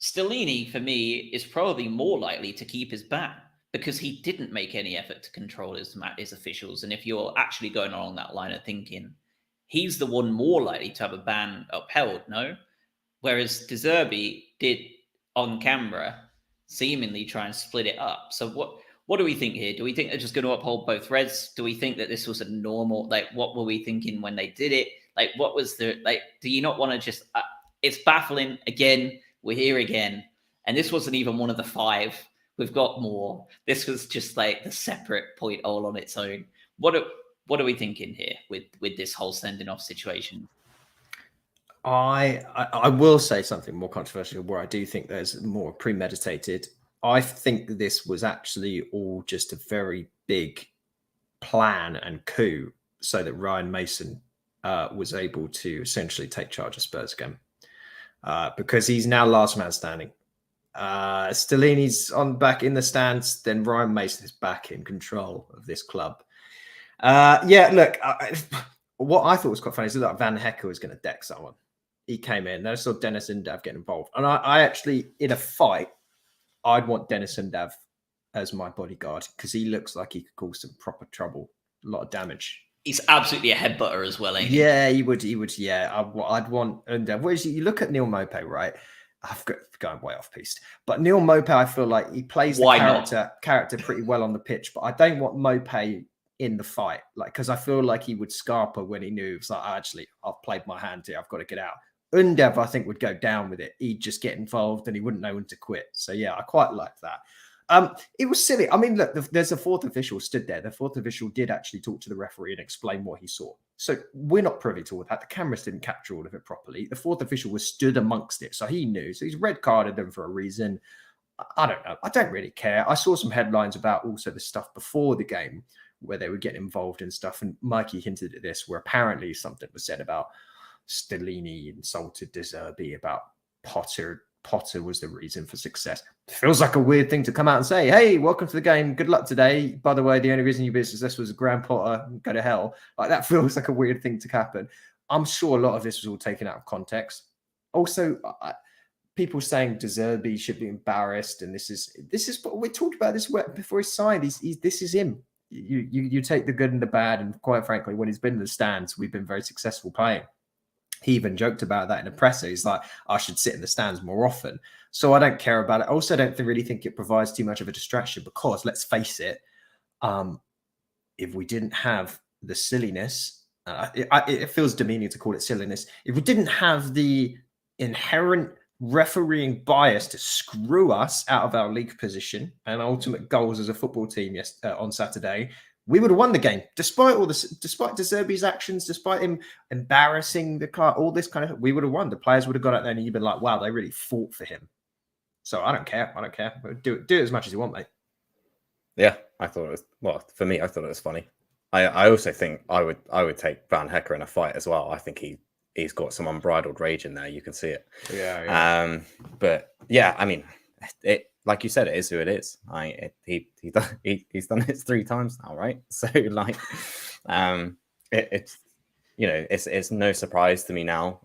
B: Stellini, for me, is probably more likely to keep his ban because he didn't make any effort to control his officials. And if you're actually going along that line of thinking, he's the one more likely to have a ban upheld, no? Whereas De Zerbi did on camera seemingly try and split it up. So what do we think here? Do we think they're just going to uphold both reds? Do we think that this was a normal, what were we thinking when they did it? What was do you not want to just, it's baffling. Again, we're here again. And this wasn't even one of the five. We've got more. This was just the separate point all on its own. What are we thinking here with this whole sending off situation?
A: I will say something more controversial where I do think there's more premeditated. I think this was actually all just a very big plan and coup so that Ryan Mason was able to essentially take charge of Spurs again because he's now last man standing. Stellini's back in the stands, then Ryan Mason is back in control of this club. Look, what I thought was quite funny is that Van Hecker was going to deck someone. He came in, then I saw Dennis Undav get involved. And I actually, in a fight, I'd want Dennis Undav as my bodyguard because he looks like he could cause some proper trouble, a lot of damage.
B: He's absolutely a headbutter as well, ain't he?
A: Yeah, he would. Yeah, I'd want Undav. Whereas you look at Neil Maupay, right? I've got going way off piste, but Neil Maupay, I feel like he plays the character pretty well on the pitch, but I don't want Maupay in the fight, because I feel like he would scarper when he knew it's actually I've played my hand here, I've got to get out. Undav, I think, would go down with it. He'd just get involved and he wouldn't know when to quit. So yeah, I quite like that. It was silly. I mean, look, there's a fourth official stood there. The fourth official did actually talk to the referee and explain what he saw. So we're not privy to all that. The cameras didn't capture all of it properly. The fourth official was stood amongst it. So he knew. So he's red carded them for a reason. I don't know. I don't really care. I saw some headlines about also the stuff before the game where they would get involved in stuff. And Mikey hinted at this, where apparently something was said about Stellini insulted De Zerbi about Potter. Potter was the reason for success. It feels like a weird thing to come out and say, hey, welcome to the game. Good luck today. By the way, the only reason you be successful was Graham Potter. Go to hell. That feels like a weird thing to happen. I'm sure a lot of this was all taken out of context. Also, people saying De Zerbi should be embarrassed, and this is what we talked about this before he signed. This is him. You take the good and the bad, and quite frankly, when he's been in the stands, we've been very successful playing. He even joked about that in a presser. He's like, I should sit in the stands more often. So I don't care about it. I also don't really think it provides too much of a distraction because, let's face it, if we didn't have the silliness, it feels demeaning to call it silliness. If we didn't have the inherent refereeing bias to screw us out of our league position and ultimate goals as a football team on Saturday, we would have won the game, despite all this, despite De Zerbi's actions, despite him embarrassing the car, all this kind of. We would have won. The players would have got out there, and you'd been like, "Wow, they really fought for him." So I don't care. Do it as much as you want, mate.
C: Yeah, I thought it was. Well, for me, I thought it was funny. I also think I would take Van Hecker in a fight as well. I think he's got some unbridled rage in there. You can see it.
A: Yeah.
C: But yeah, I mean, it. Like you said, it is who it is. He's done it 3 times now, right? So like, it's no surprise to me now.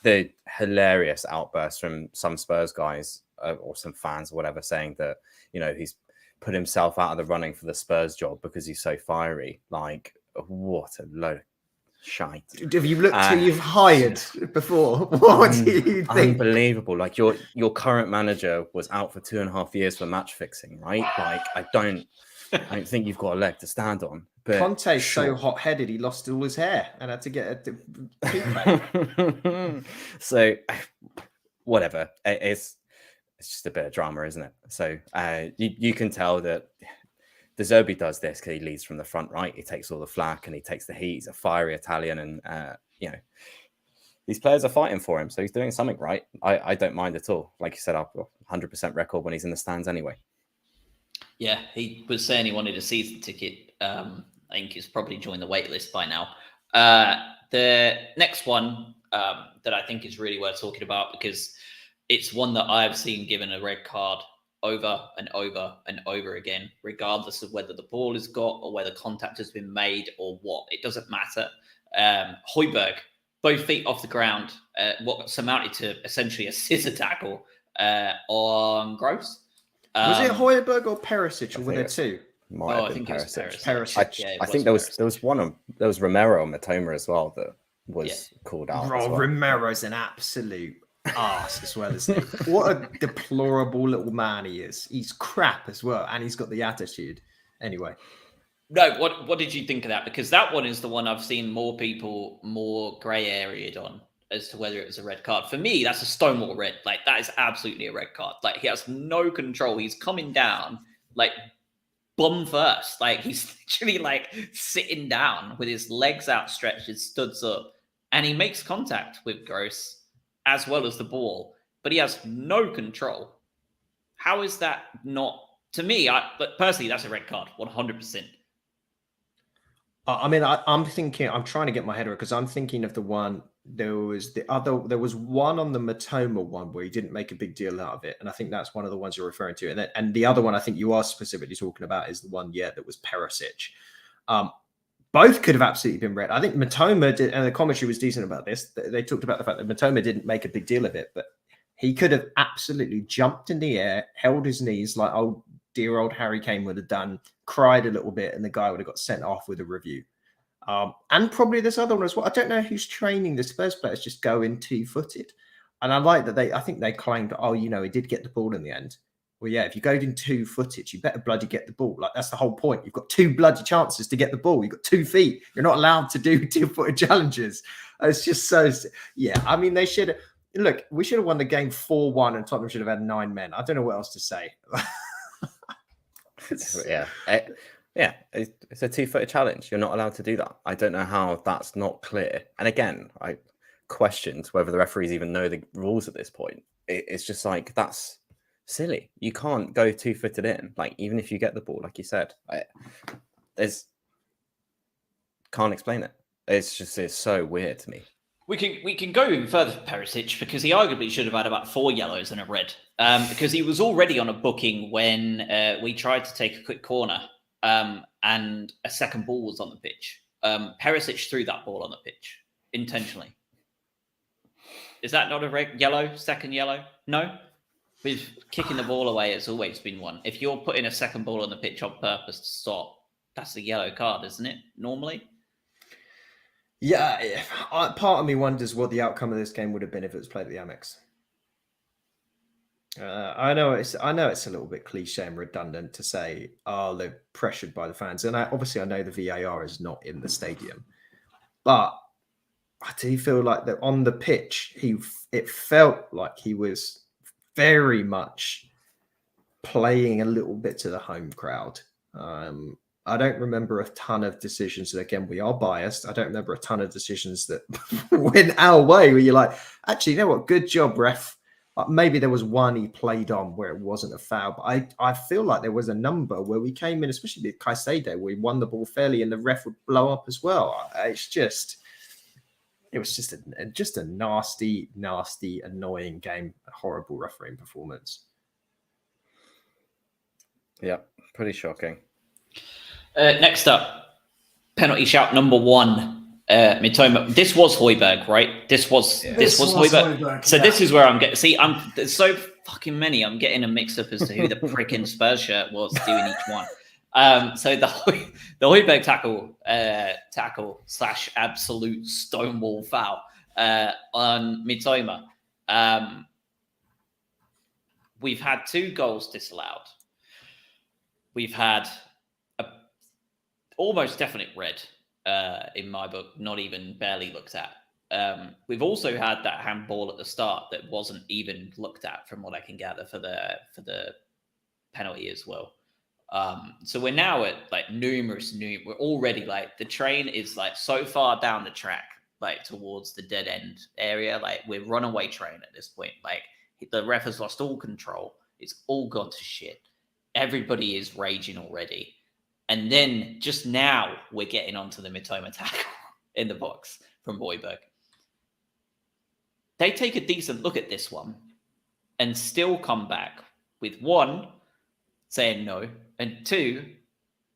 C: The hilarious outburst from some Spurs guys or some fans or whatever, saying that he's put himself out of the running for the Spurs job because he's so fiery. Like, what a load of shite.
A: Have you looked who you've hired before? What do you think?
C: Unbelievable. Like your current manager was out for 2.5 years for match fixing, right? Like I don't think you've got a leg to stand on. But
A: Conte's so hot-headed he lost all his hair and had to get a
C: So whatever. It's just a bit of drama, isn't it? So you can tell that De Zerbi does this because he leads from the front, right? He takes all the flack and he takes the heat. He's a fiery Italian, and these players are fighting for him, so he's doing something right. I don't mind at all. Like you said, I've got 100% record when he's in the stands anyway.
B: Yeah, he was saying he wanted a season ticket. I think he's probably joined the wait list by now. The next one that I think is really worth talking about, because it's one that I've seen given a red card over and over and over again, regardless of whether the ball is got or whether contact has been made or what. It doesn't matter. Højbjerg, both feet off the ground, what amounted to essentially a scissor tackle on Gross.
A: Was it Højbjerg or Perisic, or were there two?
B: I think it was
A: Perisic.
C: I think there was Romero and Matoma as well that was called out.
A: Bro,
C: well.
A: Romero's an absolute arse as well, isn't he? What a deplorable little man he is. He's crap as well, and he's got the attitude. Anyway.
B: No, what did you think of that? Because that one is the one I've seen more people more grey areaed on as to whether it was a red card. For me, that's a stonewall red. Like, that is absolutely a red card. Like, he has no control. He's coming down, like, bum first. Like, he's literally, like, sitting down with his legs outstretched, his studs up, and he makes contact with Gross as well as the ball, but he has no control. How is that not? To me, but personally, that's a red card, 100%.
A: I mean, I'm thinking, I'm trying to get my head around, because I'm thinking of the one, there was one on the Matoma one where he didn't make a big deal out of it. And I think that's one of the ones you're referring to. And the other one I think you are specifically talking about is the one, that was Perisic. Both could have absolutely been red. I think Matoma did, and the commentary was decent about this. They talked about the fact that Matoma didn't make a big deal of it, but he could have absolutely jumped in the air, held his knees like dear old Harry Kane would have done, cried a little bit, and the guy would have got sent off with a review. And probably this other one as well. I don't know who's training the Spurs players just going 2-footed. And I like that I think they claimed, he did get the ball in the end. Well, yeah, if you go in 2-footed, you better bloody get the ball. Like, that's the whole point. You've got 2 bloody chances to get the ball. You've got 2 feet. You're not allowed to do 2-footed challenges. It's just so, yeah. I mean, we should have won the game 4-1 and Tottenham should have had 9 men. I don't know what else to say.
C: It's a 2-footed challenge. You're not allowed to do that. I don't know how that's not clear. And again, I questioned whether the referees even know the rules at this point. It's just like, that's silly. You can't go 2-footed in. Like, even if you get the ball, like you said, can't explain it. It's so weird to me.
B: We can go even further for Perisic, because he arguably should have had about 4 yellows and a red, because he was already on a booking when we tried to take a quick corner and a second ball was on the pitch. Perisic threw that ball on the pitch intentionally. Is that not a yellow? Second yellow? No. With kicking the ball away, it's always been one. If you're putting a second ball on the pitch on purpose to stop, that's a yellow card, isn't it? Normally.
A: Yeah, part of me wonders what the outcome of this game would have been if it was played at the Amex. I know it's a little bit cliche and redundant to say, oh, they're pressured by the fans, and obviously I know the VAR is not in the stadium, but I do feel like that on the pitch, it felt like he was very much playing a little bit to the home crowd. I don't remember a ton of decisions. Again, we are biased. I don't remember a ton of decisions that went our way where you're like, actually, you know what? Good job, ref. Maybe there was one he played on where it wasn't a foul. But I feel like there was a number where we came in, especially with Caicedo, where we won the ball fairly and the ref would blow up as well. It was just a nasty, nasty, annoying game. A horrible refereeing performance.
C: Yeah, pretty shocking.
B: Next up, penalty shout number 1. Mitoma. This was Højbjerg, right? This was Højbjerg. So this is where I'm getting. See, there's so fucking many. I'm getting a mix up as to who the freaking Spurs shirt was doing each one. So the Højbjerg tackle / absolute stonewall foul on Mitoma. We've had 2 goals disallowed. We've had almost definite red in my book, not even barely looked at. We've also had that handball at the start that wasn't even looked at, from what I can gather, for the penalty as well. So we're now at like we're already like, the train is like so far down the track, like towards the dead end area. Like we're runaway train at this point. Like the ref has lost all control. It's all gone to shit. Everybody is raging already. And then just now we're getting onto the Mitoma tackle in the box from Højbjerg. They take a decent look at this one and still come back with 1, saying no, and 2,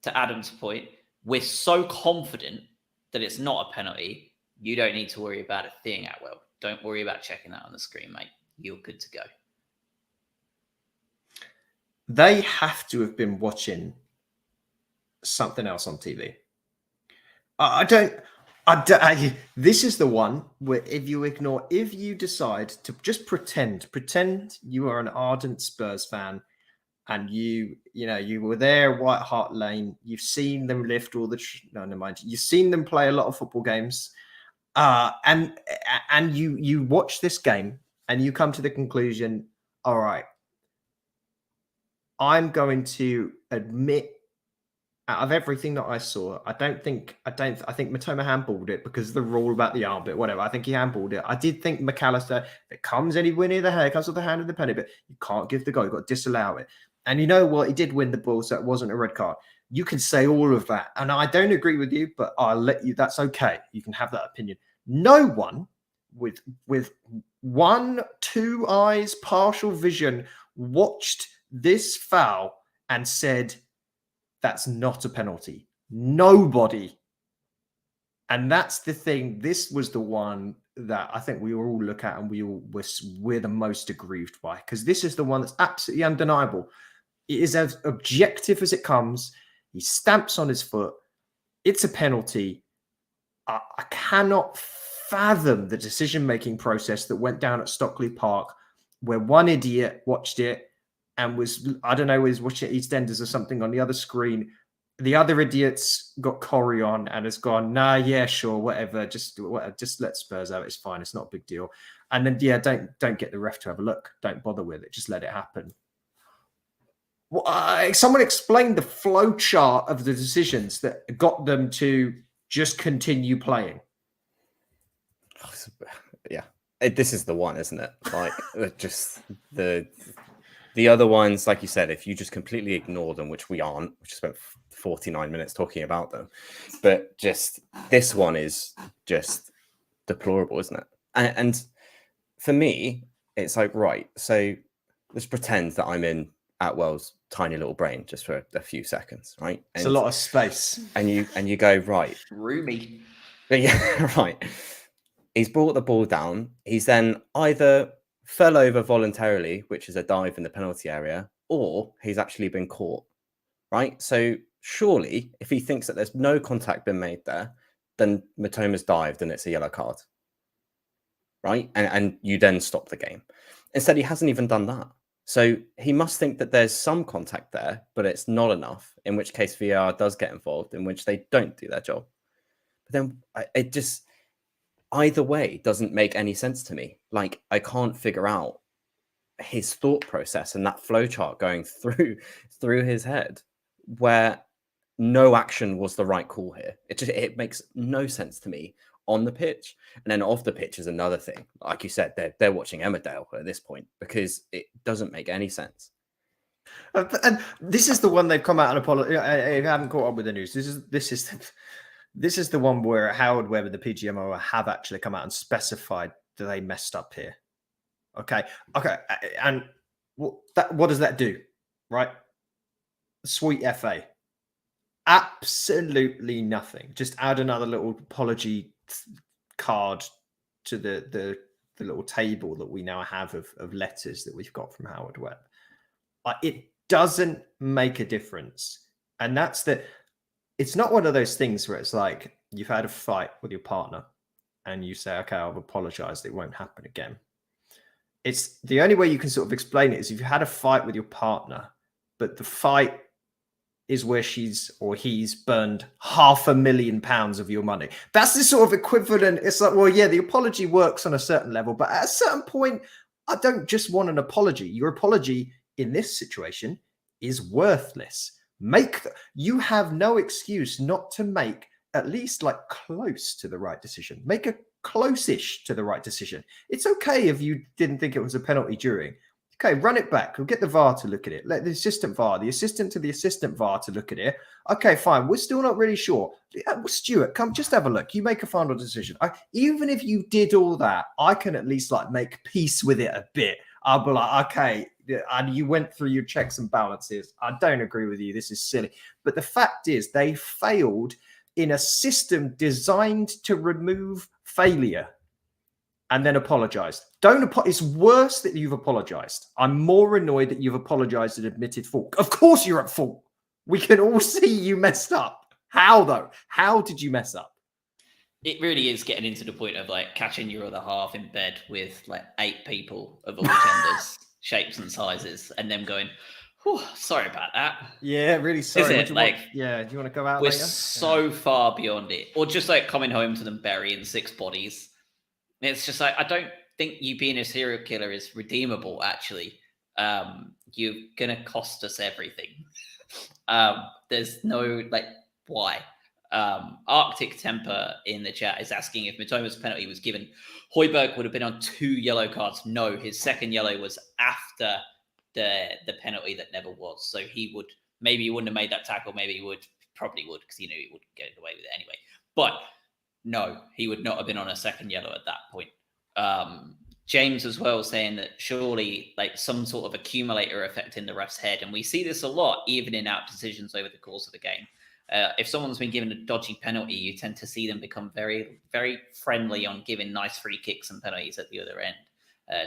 B: to Adam's point, we're so confident that it's not a penalty, you don't need to worry about a thing, Atwell. Don't worry about checking that on the screen, mate. You're good to go.
A: They have to have been watching something else on TV. This is the one where if you decide to just pretend you are an ardent Spurs fan, and you were there, White Hart Lane, you've seen them lift all the, never mind, you've seen them play a lot of football games, and you watch this game and you come to the conclusion, all right, I'm going to admit, out of everything that I saw, I think Mitoma handballed it because of the rule about the arm bit, whatever. I think he handballed it. I did think McAllister, if it comes anywhere near the hair, comes with the hand of the penalty, but you can't give the goal. You've got to disallow it. And you know what? He did win the ball, so it wasn't a red card. You can say all of that. And I don't agree with you, but I'll let you. That's okay. You can have that opinion. No one with 1, 2 eyes, partial vision, watched this foul and said, that's not a penalty. Nobody. And that's the thing. This was the one that I think we all look at and we're the most aggrieved by, because this is the one that's absolutely undeniable. It is as objective as it comes. He stamps on his foot. It's a penalty. I cannot fathom the decision-making process that went down at Stockley Park, where one idiot watched it and was watching EastEnders or something on the other screen. The other idiots got Corey on and has gone, nah, yeah, sure, whatever. Just let Spurs have it. It's fine. It's not a big deal. And then, yeah, don't get the ref to have a look. Don't bother with it. Just let it happen. Well, someone explained the flow chart of the decisions that got them to just continue playing.
C: Yeah, this is the one, isn't it? Like, just the other ones, like you said, if you just completely ignore them, which we aren't, we just spent 49 minutes talking about them, but just this one is just deplorable, isn't it? And for me, it's like, right, so let's pretend that I'm in Atwell's tiny little brain just for a few seconds, right?
A: It's a lot of space.
C: And you go, right.
B: Roomy.
C: Yeah, right. He's brought the ball down. He's then either fell over voluntarily, which is a dive in the penalty area, or he's actually been caught, right? So surely, if he thinks that there's no contact been made there, then Matoma's dived and it's a yellow card, right? And you then stop the game. Instead, he hasn't even done that. So he must think that there's some contact there, but it's not enough, in which case VAR does get involved, in which they don't do their job. But then it just, either way, doesn't make any sense to me. Like, I can't figure out his thought process and that flowchart going through his head where no action was the right call here. It makes no sense to me on the pitch. And then off the pitch is another thing. Like you said, they're watching Emmerdale at this point because it doesn't make any sense.
A: And this is the one they've come out and apologize. If you haven't caught up with the news, this is the one where Howard Webb and the PGMO have actually come out and specified that they messed up here. Okay. And what does that do? Right? Sweet FA. Absolutely nothing. Just add another little apology card to the little table that we now have of letters that we've got from Howard Webb. It doesn't make a difference. And that's it's not one of those things where it's like you've had a fight with your partner and you say, okay, I've apologized. It won't happen again. It's the only way you can sort of explain it is if you had a fight with your partner, but the fight is where she's or he's burned £500,000 of your money. That's the sort of equivalent. It's like, well, yeah, the apology works on a certain level, but at a certain point, I don't just want an apology. Your apology in this situation is worthless. You have no excuse not to make at least like close to the right decision. Make a close-ish to the right decision. It's okay if you didn't think it was a penalty during. Okay, run it back. We'll get the VAR to look at it. Let the assistant to the assistant VAR to look at it. Okay, fine. We're still not really sure. Stuart, come just have a look. You make a final decision. Even if you did all that, I can at least like make peace with it a bit. I'll be like, okay, and you went through your checks and balances. I don't agree with you. This is silly. But the fact is they failed in a system designed to remove failure and then apologized. It's worse that you've apologized. I'm more annoyed that you've apologized and admitted fault. Of course you're at fault. We can all see you messed up. How though? How did you mess up?
B: It really is getting into the point of like catching your other half in bed with like 8 people of all genders, shapes and sizes, and them going, sorry about that.
A: Yeah, really sorry.
B: Is it? Like,
A: do you want to go out
B: we're
A: later?
B: so far beyond it. Or just like coming home to them burying 6 bodies. It's just like, I don't think you being a serial killer is redeemable, actually. You're going to cost us everything. There's no, like, why? Arctic Temper in the chat is asking if Matoma's penalty was given. Højbjerg would have been on 2 yellow cards. No, his second yellow was after the penalty that never was. So maybe he wouldn't have made that tackle. Maybe he probably would, because he knew he would get away with it anyway. But no, he would not have been on a second yellow at that point. James as well saying that surely like some sort of accumulator effect in the ref's head. And we see this a lot, even in out decisions over the course of a game. If someone's been given a dodgy penalty, you tend to see them become very, very friendly on giving nice free kicks and penalties at the other end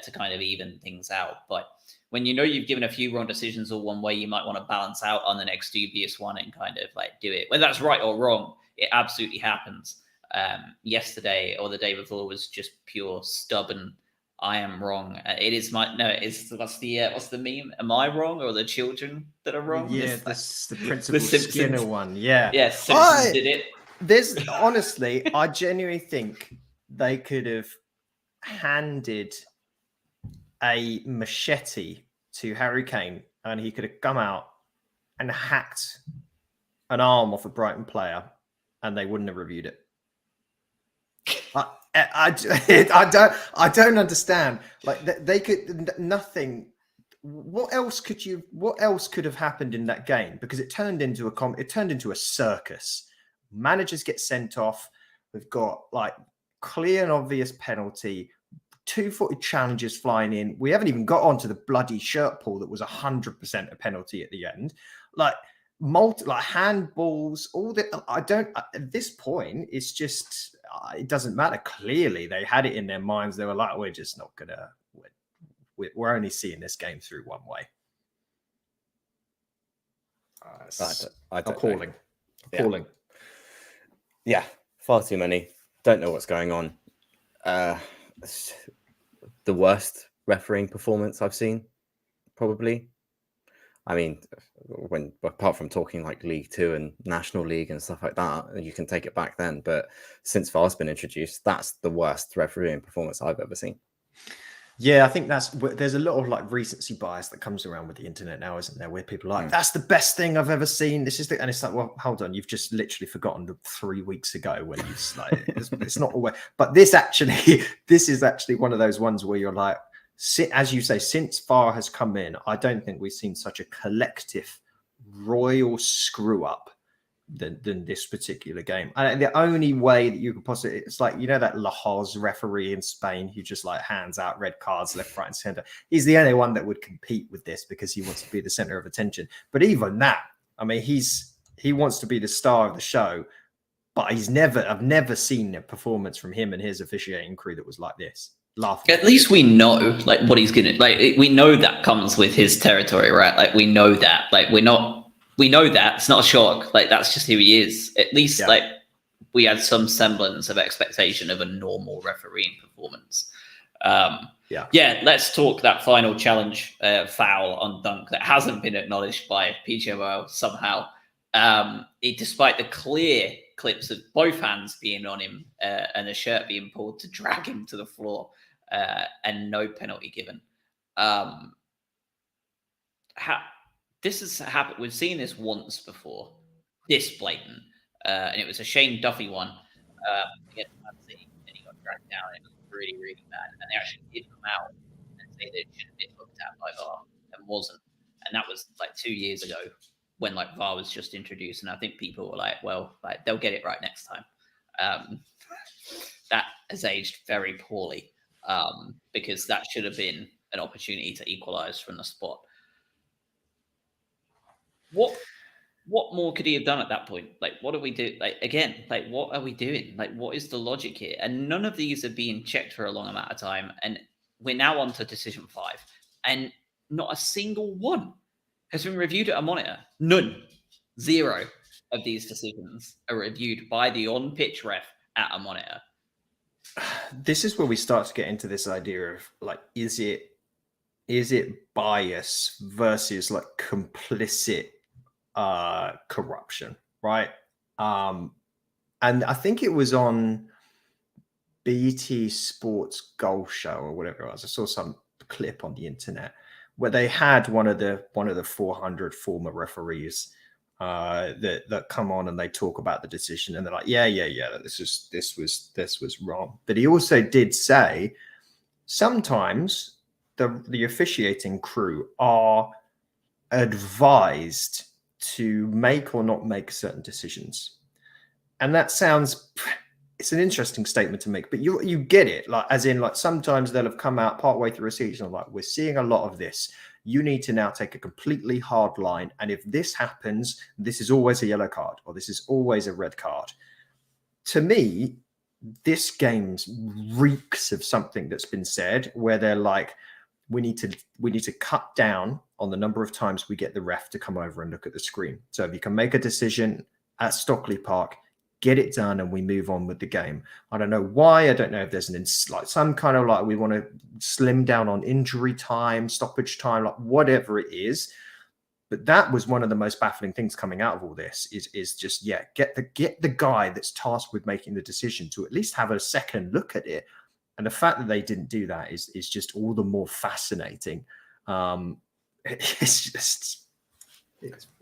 B: to kind of even things out. But when you know you've given a few wrong decisions or one way, you might want to balance out on the next dubious one and kind of like do it. Whether that's right or wrong, it absolutely happens. Yesterday or the day before was just pure stubborn. I am wrong. What's the meme? Am I wrong or the children that are wrong?
A: Yeah, that's the Principal Skinner one. Yeah.
B: Yes, Simpsons did it.
A: Honestly, I genuinely think they could have handed a machete to Harry Kane and he could have come out and hacked an arm off a Brighton player and they wouldn't have reviewed it. I don't understand. Like they could nothing. What else could have happened in that game? Because it turned into a circus. Managers get sent off. We've got like clear and obvious penalty, 2-footed challenges flying in. We haven't even got onto the bloody shirt pull that was 100% a penalty at the end. Like handballs, all that. At this point, it's just it doesn't matter. Clearly, they had it in their minds. They were like, we're just not gonna. We're only seeing this game through one way.
C: I don't
A: appalling.
C: know.
A: Appalling.
C: Yeah, far too many. Don't know what's going on. The worst refereeing performance I've seen, probably. I mean, when apart from talking like League Two and National League and stuff like that, you can take it back then. But since VAR's been introduced, that's the worst refereeing performance I've ever seen.
A: Yeah, I think there's a lot of like recency bias that comes around with the internet now, isn't there? Where people are like, that's the best thing I've ever seen. This is and it's like, well, hold on, you've just literally forgotten 3 weeks ago when you like, it's not always. But this is actually one of those ones where you're like, as you say, since VAR has come in, I don't think we've seen such a collective royal screw up than this particular game. And the only way that you could possibly, it's like, you know, that Lahoz referee in Spain who just like hands out red cards left, right, and center. He's the only one that would compete with this because he wants to be the center of attention. But even that, I mean, he wants to be the star of the show, but I've never seen a performance from him and his officiating crew that was like this. Laughing.
B: At least we know like what he's gonna like. We know that comes with his territory, right? Like we know that. Like we know that it's not a shock. Like that's just who he is. At least like we had some semblance of expectation of a normal refereeing performance. Let's talk that final challenge foul on Dunk that hasn't been acknowledged by PGMOL somehow. Despite the clear clips of both hands being on him and a shirt being pulled to drag him to the floor and no penalty given. This has happened. We've seen this once before, this blatant, and it was a Shane Duffy one against Man City, and he got dragged down. And it was really, really bad, and they actually did come out and say that it should have been looked at by VAR and wasn't, and that was like 2 years ago when like VAR was just introduced, and I think people were like, well, like they'll get it right next time. That has aged very poorly because that should have been an opportunity to equalize from the spot. What more could he have done at that point? Like, what do we do? Like, again, like, what are we doing? Like, what is the logic here? And none of these are being checked for a long amount of time. And we're now on to decision 5. And not a single one has been reviewed at a monitor. None. 0 of these decisions are reviewed by the on-pitch ref at a monitor.
A: This is where we start to get into this idea of like, is it bias versus like complicit corruption, right? And I think it was on BT Sports Goal Show or whatever it was. I saw some clip on the internet where they had one of the 400 former referees that come on and they talk about the decision and they're like, yeah, this was wrong. But he also did say sometimes the officiating crew are advised to make or not make certain decisions. And that it's an interesting statement to make, but you get it. Like, as in, like, sometimes they'll have come out partway through a season, like, we're seeing a lot of this. You need to now take a completely hard line. And if this happens, this is always a yellow card or this is always a red card. To me, this game reeks of something that's been said where they're like, we need to cut down on the number of times we get the ref to come over and look at the screen. So if you can make a decision at Stockley Park, get it done, and we move on with the game. I don't know why. I don't know if there's like some kind of like we want to slim down on injury time, stoppage time, like whatever it is. But that was one of the most baffling things coming out of all this is just get the guy that's tasked with making the decision to at least have a second look at it. And the fact that they didn't do that is just all the more fascinating. It's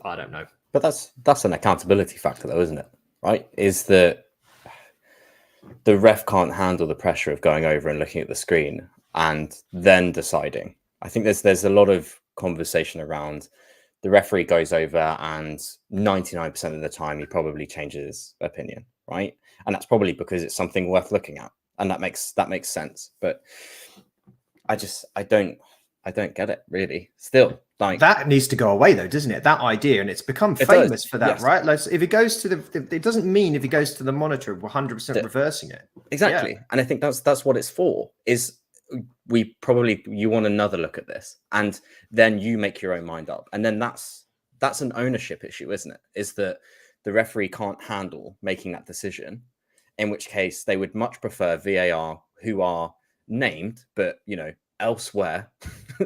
A: I don't know.
C: But that's an accountability factor, though, isn't it? Right? Is that the ref can't handle the pressure of going over and looking at the screen and then deciding. I think there's a lot of conversation around the referee goes over and 99% of the time he probably changes his opinion, right? And that's probably because it's something worth looking at. And that makes sense. But I don't get it, really. Still, Like
A: that needs to go away, though, doesn't it? That idea, and it's become
C: It
A: famous
C: does,
A: for that,
C: yes.
A: right? Like, if it goes to it doesn't mean if it goes to the monitor, we're 100% reversing it.
C: exactly, and I think that's what it's for. Is you want another look at this, and then you make your own mind up, and then that's an ownership issue, isn't it? Is that the referee can't handle making that decision, in which case they would much prefer VAR, who are named, but elsewhere,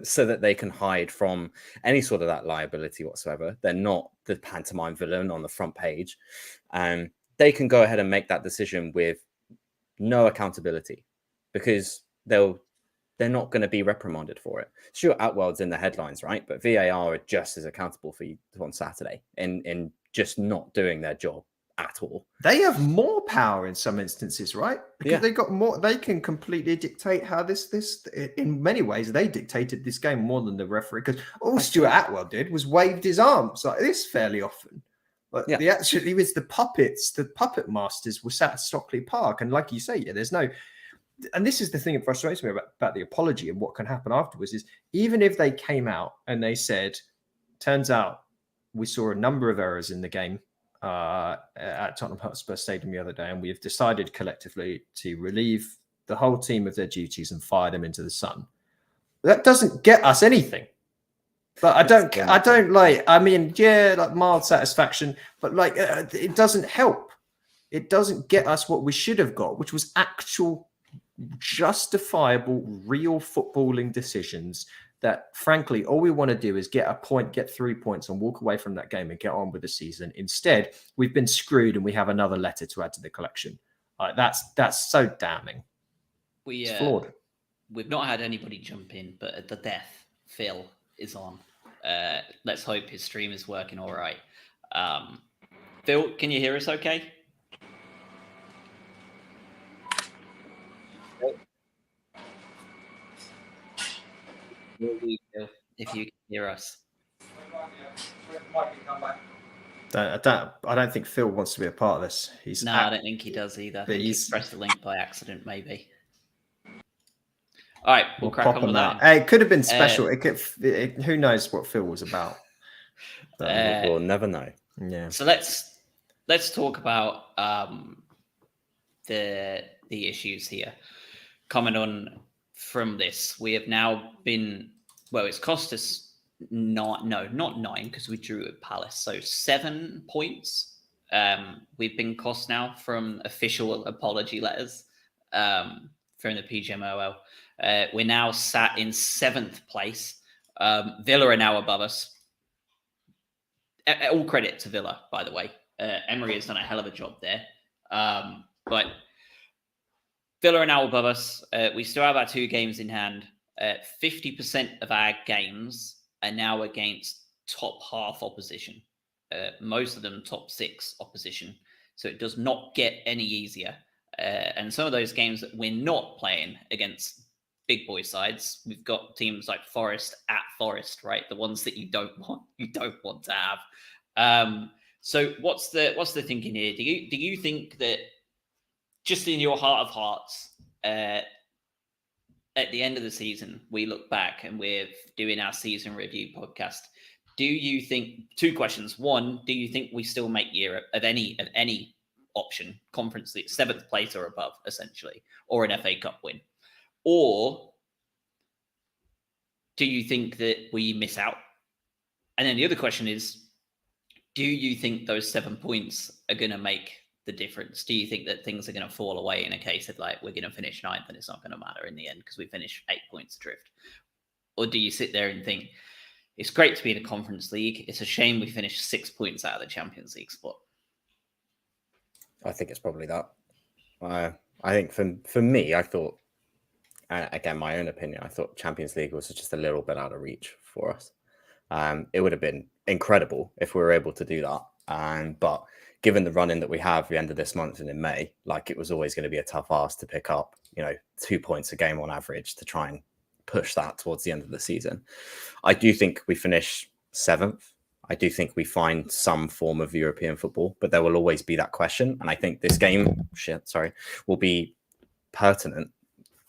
C: so that they can hide from any sort of that liability whatsoever. They're not the pantomime villain on the front page. They can go ahead and make that decision with no accountability, because they're not going to be reprimanded for it. Stuart Atwell's in the headlines, right? But VAR are just as accountable for you on Saturday in just not doing their job at all.
A: They have more power in some instances, right? Because they got more. They can completely dictate how this. In many ways, they dictated this game more than the referee. Because all Stuart Atwell did was waved his arms like this fairly often. But he was the puppets. The puppet masters were sat at Stockley Park, and like you say, there's no. And this is the thing that frustrates me about the apology and what can happen afterwards is even if they came out and they said, turns out we saw a number of errors in the game at Tottenham Hotspur Stadium the other day, and we have decided collectively to relieve the whole team of their duties and fire them into the sun. That doesn't get us anything. But mild satisfaction, but it doesn't help. It doesn't get us what we should have got, which was actual justifiable, real footballing decisions that, frankly, all we want to do is get a point, get 3 points, and walk away from that game and get on with the season. Instead, we've been screwed, and we have another letter to add to the collection. That's so damning. It's flawed.
B: We've not had anybody jump in, but at the death, Phil is on. Let's hope his stream is working all right. Phil, can you hear us okay? If you can hear us.
A: I don't think Phil wants to be a part of this.
B: I don't think he does either. I think he's pressed the link by accident, maybe. All right, we'll crack on with that.
A: It could have been special. Who knows what Phil was about?
C: We'll never know.
A: Yeah.
B: So let's talk about the issues here. Coming on from this, we have now been, it's cost us not 9 because we drew at Palace. So 7 points we've been cost now from official apology letters from the PGMOL. We're now sat in 7th place. Villa are now above us. All credit to Villa, by the way. Emery has done a hell of a job there. But Villa are now above us. We still have our 2 games in hand. 50% of our games are now against top half opposition. Most of them top 6 opposition. So it does not get any easier. And some of those games that we're not playing against big boy sides, we've got teams like Forest at Forest, right? The ones that you don't want to have. So what's the thinking here? Do you think that, just in your heart of hearts, at the end of the season, we look back and we're doing our season review podcast, do you think, 2 questions. 1, do you think we still make Europe of any option, Conference League, 7th place or above, essentially, or an FA Cup win? Or do you think that we miss out? And then the other question is, do you think those 7 points are going to make the difference? Do you think that things are going to fall away in a case of we're going to finish 9th and it's not going to matter in the end because we finish 8 points adrift? Or do you sit there and think, it's great to be in a Conference League, it's a shame we finished 6 points out of the Champions League spot?
C: I think it's probably that. I think for me, I thought, again, my own opinion, I thought Champions League was just a little bit out of reach for us. It would have been incredible if we were able to do that. But given the run-in that we have the end of this month and in May, it was always going to be a tough ask to pick up, 2 points a game on average to try and push that towards the end of the season. I do think we finish 7th. I do think we find some form of European football, but there will always be that question. And I think this game, will be pertinent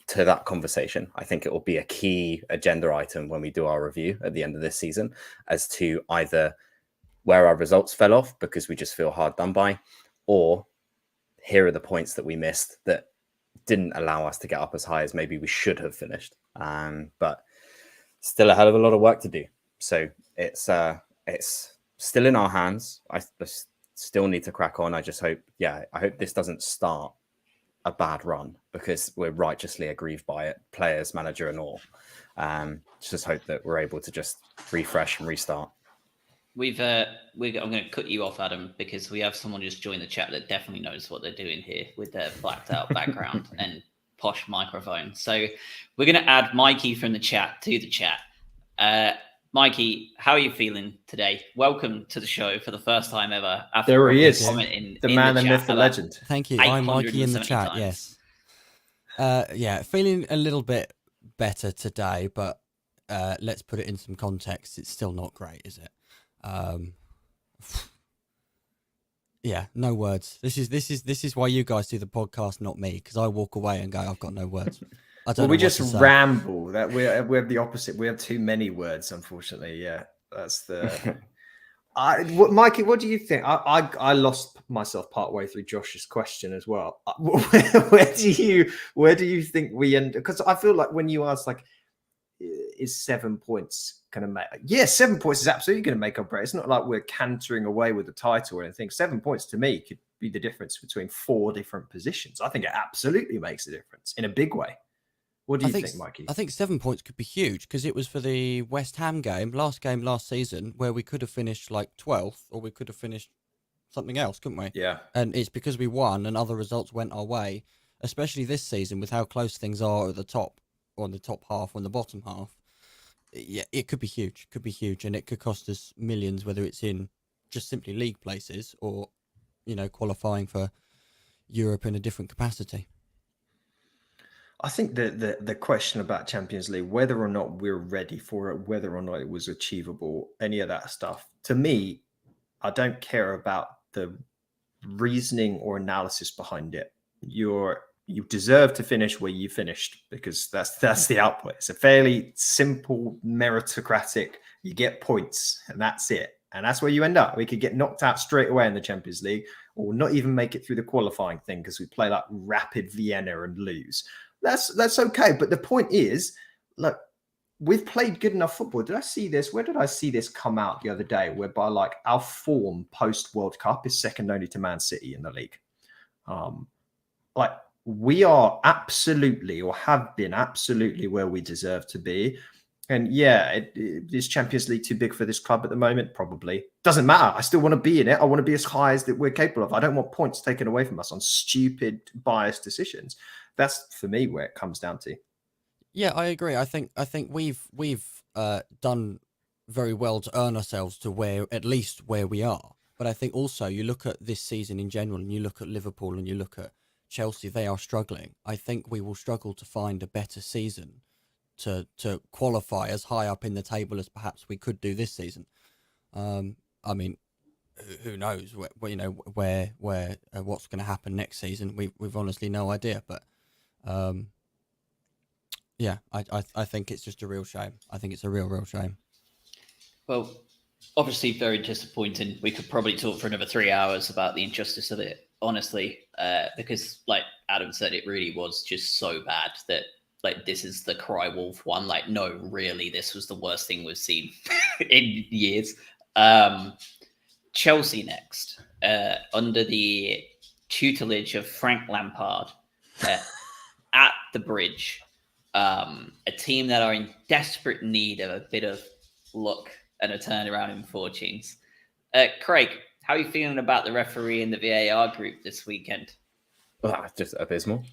C: to that conversation. I think it will be a key agenda item when we do our review at the end of this season, as to either where our results fell off because we just feel hard done by, or here are the points that we missed that didn't allow us to get up as high as maybe we should have finished. But still a hell of a lot of work to do. So it's still in our hands. I still need to crack on. I hope this doesn't start a bad run, because we're righteously aggrieved by it, players, manager, and all. Just hope that we're able to just refresh and restart.
B: I'm going to cut you off, Adam, because we have someone just joined the chat that definitely knows what they're doing here with their blacked out background and posh microphone. So we're going to add Mikey from the chat to the chat. Mikey, how are you feeling today? Welcome to the show for the first time ever.
A: There he is,
B: commenting
A: the man, the myth, the legend.
D: Thank you. I'm Mikey in the chat.
B: times.
D: Yes. Feeling a little bit better today, but let's put it in some context. It's still not great, is it? Yeah, no words. This is why you guys do the podcast, not me, because I walk away and go, I've got no words. I don't know
A: we
D: what
A: just
D: to say.
A: ramble. That we have the opposite. We have too many words, unfortunately. Yeah, that's the. Mikey, what do you think? I lost myself partway through Josh's question as well. Where do you think we end? Because I feel like when you ask, like, is 7 points going to make? Yeah, 7 points is absolutely going to make or break. It's not like we're cantering away with the title or anything. 7 points to me could be the difference between 4 different positions. I think it absolutely makes a difference in a big way. What do you think, Mikey?
D: I think 7 points could be huge, because it was for the West Ham game last season, where we could have finished like 12th, or we could have finished something else, couldn't we?
A: Yeah.
D: And it's because we won and other results went our way, especially this season with how close things are at the top, or on the top half, or on the bottom half. Yeah, it could be huge. And it could cost us millions, whether it's in just simply league places or, qualifying for Europe in a different capacity.
A: I think the question about Champions League, whether or not we're ready for it, whether or not it was achievable, any of that stuff, to me, I don't care about the reasoning or analysis behind it. You deserve to finish where you finished, because that's the output. It's a fairly simple meritocratic. You get points and that's it. And that's where you end up. We could get knocked out straight away in the Champions League, or not even make it through the qualifying thing because we play like Rapid Vienna and lose. That's okay. But the point is, look, we've played good enough football. Did I see this? Where did I see this come out the other day? Whereby, like, our form post World Cup is second only to Man City in the league. Like, we are absolutely, or have been absolutely, where we deserve to be. And yeah, is Champions League too big for this club at the moment? Probably. Doesn't matter. I still want to be in it. I want to be as high as that we're capable of. I don't want points taken away from us on stupid, biased decisions. That's, for me, where it comes down to.
D: Yeah, I agree. I think we've done very well to earn ourselves to at least where we are. But I think also you look at this season in general, and you look at Liverpool and you look at Chelsea, they are struggling. I think we will struggle to find a better season to qualify as high up in the table as perhaps we could do this season. I mean, who knows where what's going to happen next season? We've honestly no idea. But yeah, I think it's just a real shame. I think it's a real shame.
B: Well, obviously very disappointing. We could probably talk for another 3 hours about the injustice of it, honestly, because, like Adam said, it really was just so bad that, like, this is the cry wolf one. Like, no, really, this was the worst thing we've seen in years. Chelsea next, under the tutelage of Frank Lampard, at the Bridge, a team that are in desperate need of a bit of luck and a turnaround in fortunes. Craig, how are you feeling about the referee in the VAR group this weekend?
C: Just abysmal,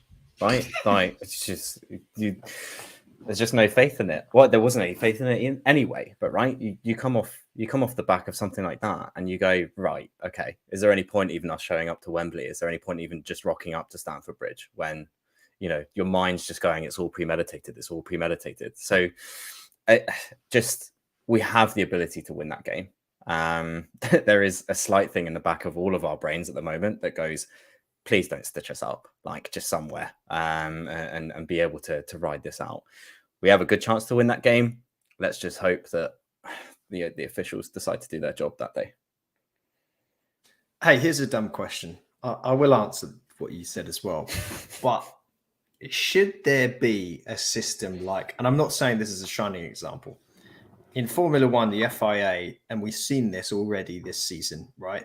C: right? Like, it's just there's just no faith in it. Well, there wasn't any faith in it anyway. But right, you come off the back of something like that, and you go, right, okay. Is there any point even us showing up to Wembley? Is there any point even just rocking up to Stamford Bridge when your mind's just going, it's all premeditated. It's all premeditated. So, we have the ability to win that game. There is a slight thing in the back of all of our brains at the moment that goes, please don't stitch us up, like just somewhere, and be able to ride this out. We have a good chance to win that game. Let's just hope that the officials decide to do their job that day.
A: Hey, here's a dumb question. I will answer what you said as well, but should there be a system like, and I'm not saying this is a shining example, in Formula One, the FIA, and we've seen this already this season, right?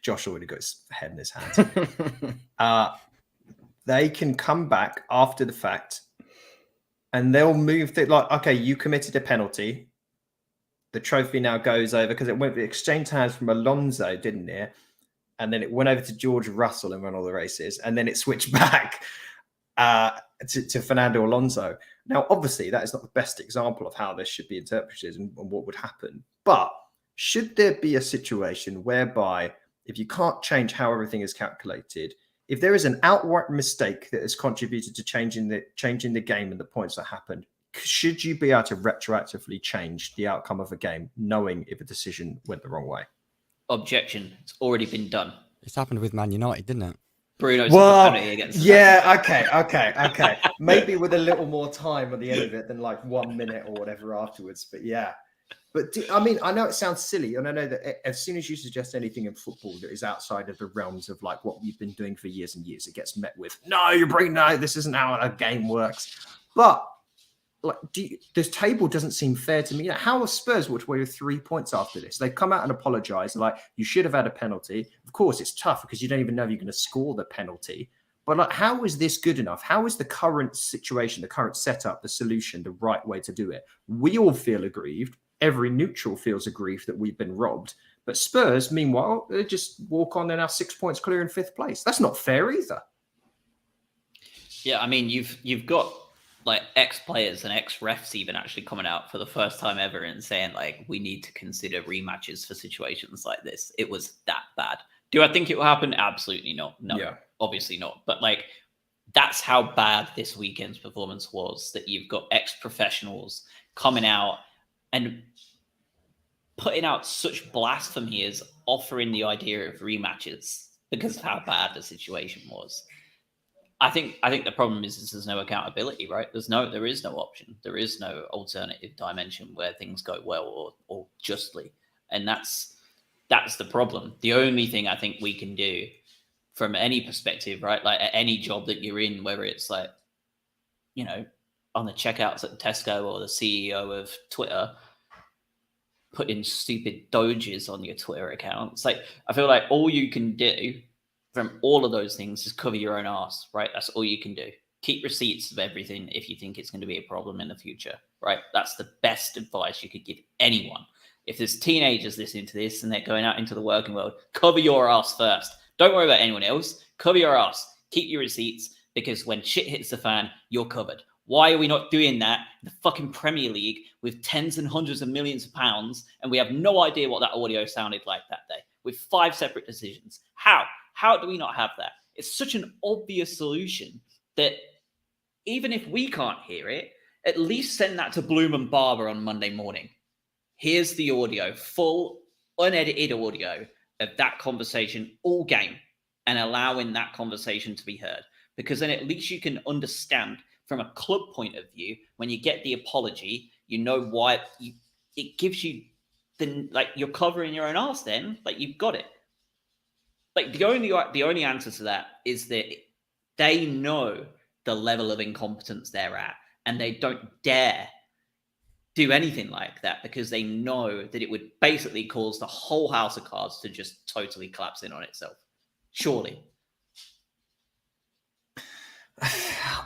A: Josh already got his head in his hands. They can come back after the fact and they'll move like, okay, you committed a penalty. The trophy now goes over because it exchanged hands from Alonso, didn't it? And then it went over to George Russell and ran all the races. And then it switched back to Fernando Alonso. Now, obviously, that is not the best example of how this should be interpreted and what would happen. But should there be a situation whereby if you can't change how everything is calculated, if there is an outright mistake that has contributed to changing the game and the points that happened, should you be able to retroactively change the outcome of a game, knowing if a decision went the wrong way?
B: Objection. It's already been done.
D: It's happened with Man United, didn't it?
B: Bruno's penalty against.
A: Yeah, okay. Maybe with a little more time at the end of it than like 1 minute or whatever afterwards. But yeah. But I know it sounds silly, and I know that as soon as you suggest anything in football that is outside of the realms of like what we've been doing for years and years, it gets met with, no, this isn't how a game works. But like, this table doesn't seem fair to me. How are Spurs walked away with 3 points after this? They come out and apologise, like, you should have had a penalty. Of course, it's tough because you don't even know if you're going to score the penalty. But like, how is this good enough? How is the current situation, the current setup, the solution, the right way to do it? We all feel aggrieved. Every neutral feels aggrieved that we've been robbed. But Spurs, meanwhile, they just walk on. They're now 6 points clear in 5th place. That's not fair either.
B: Yeah, I mean, you've got like ex-players and ex-refs even actually coming out for the first time ever and saying like, we need to consider rematches for situations like this. It was that bad. Do I think it will happen? Absolutely not. No, yeah. Obviously not. But like, that's how bad this weekend's performance was, that you've got ex-professionals coming out and putting out such blasphemy as offering the idea of rematches because of how bad the situation was. I think the problem is there's no accountability, right? There is no option. There is no alternative dimension where things go well or justly. And that's the problem. The only thing I think we can do from any perspective, right? Like at any job that you're in, whether it's like, you know, on the checkouts at Tesco or the CEO of Twitter, putting stupid doges on your Twitter accounts. Like, I feel like all you can do from all of those things is cover your own ass, right? That's all you can do. Keep receipts of everything if you think it's going to be a problem in the future, right? That's the best advice you could give anyone. If there's teenagers listening to this and they're going out into the working world, cover your ass first. Don't worry about anyone else. Cover your ass. Keep your receipts, because when shit hits the fan, you're covered. Why are we not doing that in the fucking Premier League with tens and hundreds of millions of pounds, and we have no idea what that audio sounded like that day with 5 separate decisions? How do we not have that? It's such an obvious solution that even if we can't hear it, at least send that to Bloom and Barber on Monday morning. Here's the audio, full, unedited audio of that conversation all game, and allowing that conversation to be heard. Because then at least you can understand from a club point of view, when you get the apology, you know why it gives you you're covering your own arse then, like you've got it. Like the only answer to that is that they know the level of incompetence they're at, and they don't dare do anything like that because they know that it would basically cause the whole house of cards to just totally collapse in on itself. Surely.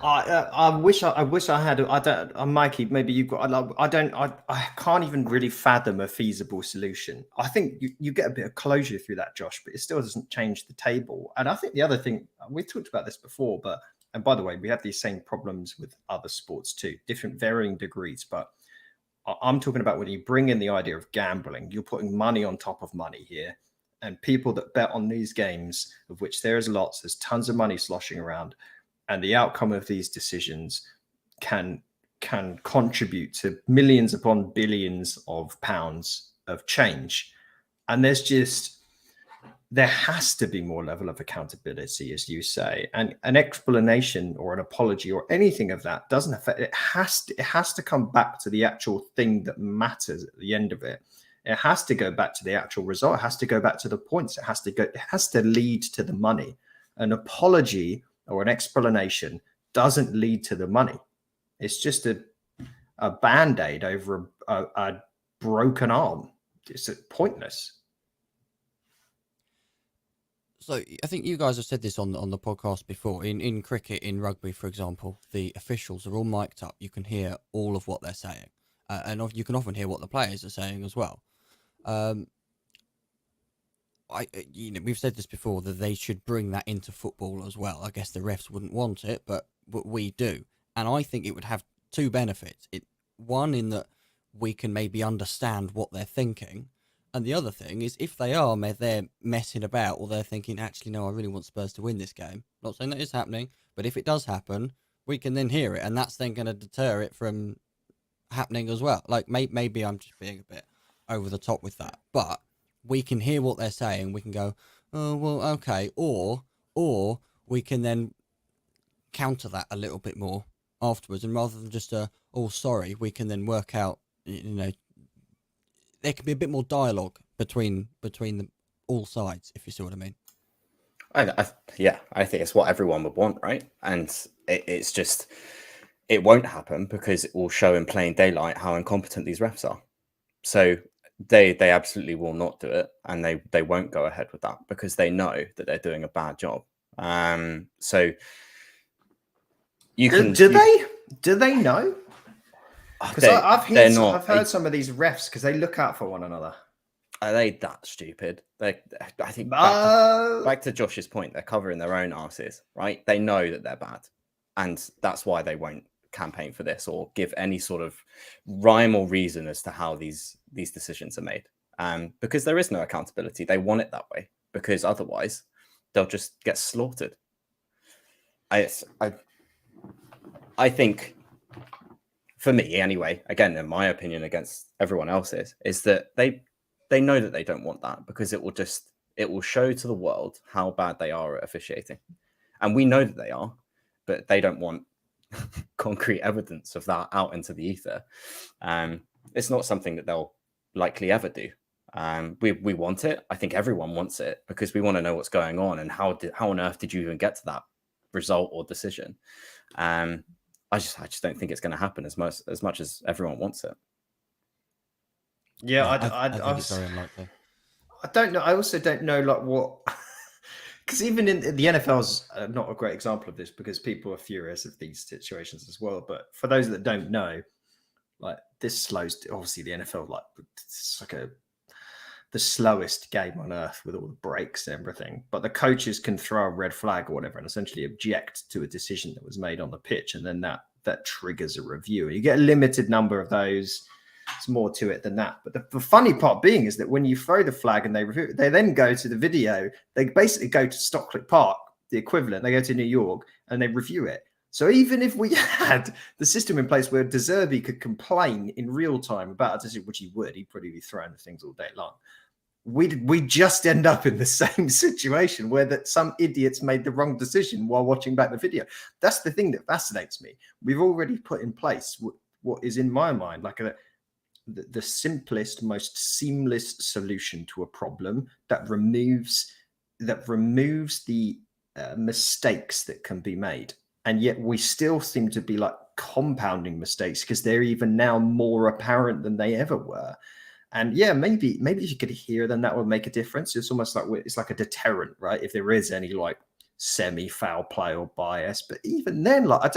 A: I wish I had. I don't, Mikey. Maybe you've got. I can't even really fathom a feasible solution. I think you get a bit of closure through that, Josh, but it still doesn't change the table. And I think the other thing, we've talked about this before, and by the way, we have these same problems with other sports too, different varying degrees. But I'm talking about when you bring in the idea of gambling, you're putting money on top of money here, and people that bet on these games, of which there is lots, there's tons of money sloshing around. And the outcome of these decisions can contribute to millions upon billions of pounds of change. And there's just, there has to be more level of accountability, as you say, and an explanation or an apology or anything of that doesn't affect it. Has to come back to the actual thing that matters at the end of it. It has to go back to the actual result. It has to go back to the points. It has to lead to the money. An apology or an explanation doesn't lead to the money. It's just a band-aid over a broken arm. It's pointless.
D: So I think you guys have said this on the podcast before. In cricket, in rugby, for example, the officials are all mic'd up. You can hear all of what they're saying, and you can often hear what the players are saying as well. We've said this before that they should bring that into football as well. I guess the refs wouldn't want it, but we do, and I think it would have two benefits. One, in that we can maybe understand what they're thinking. And the other thing is, if they're messing about, or they're thinking, actually, no, I really want Spurs to win this game. Not saying that is happening, but if it does happen, we can then hear it, and that's then going to deter it from happening as well. Like, maybe I'm just being a bit over the top with that, but we can hear what they're saying. We can go, oh, well, okay. Or we can then counter that a little bit more afterwards. And rather than just oh, sorry, we can then work out, there can be a bit more dialogue between all sides, if you see what I mean.
C: I think it's what everyone would want, right? And it's just, it won't happen because it will show in plain daylight how incompetent these refs are. So they absolutely will not do it, and they won't go ahead with that because they know that they're doing a bad job. So you can
A: do they know? Because I've heard some of these refs, because they look out for one another.
C: Are they that stupid? I think back to Josh's point, they're covering their own asses, right? They know that they're bad, and that's why they won't campaign for this or give any sort of rhyme or reason as to how these decisions are made. Because there is no accountability. They want it that way, because otherwise they'll just get slaughtered. I think, for me anyway, again, in my opinion, against everyone else's, is that they know that they don't want that, because it will show to the world how bad they are at officiating. And we know that they are, but they don't want concrete evidence of that out into the ether. It's not something that they'll likely ever do. We want it. I think everyone wants it, because we want to know what's going on and how on earth did you even get to that result or decision. I just don't think it's going to happen as much as everyone wants it.
A: Yeah,
D: I think it's very unlikely.
A: I don't know. I also don't know, like, what, because even in the NFL's not a great example of this, because people are furious at these situations as well. But for those that don't know, like, this slows. Obviously, the NFL, like, it's like the slowest game on earth with all the breaks and everything. But the coaches can throw a red flag or whatever and essentially object to a decision that was made on the pitch, and then that triggers a review. You get a limited number of those. It's more to it than that. But the funny part being is that when you throw the flag and they review it, they then go to the video. They basically go to Stockley Park, the equivalent. They go to New York and they review it. So even if we had the system in place where De Zerbi could complain in real time about a decision, which he would, he'd probably be throwing the things all day long, we just end up in the same situation where that some idiots made the wrong decision while watching back the video. That's the thing that fascinates me. We've already put in place what is, in my mind, like the simplest, most seamless solution to a problem that removes the mistakes that can be made. And yet we still seem to be like compounding mistakes, because they're even now more apparent than they ever were. And yeah, maybe if you could hear them, that would make a difference. It's almost like it's like a deterrent, right? If there is any like semi-foul play or bias. But even then, like,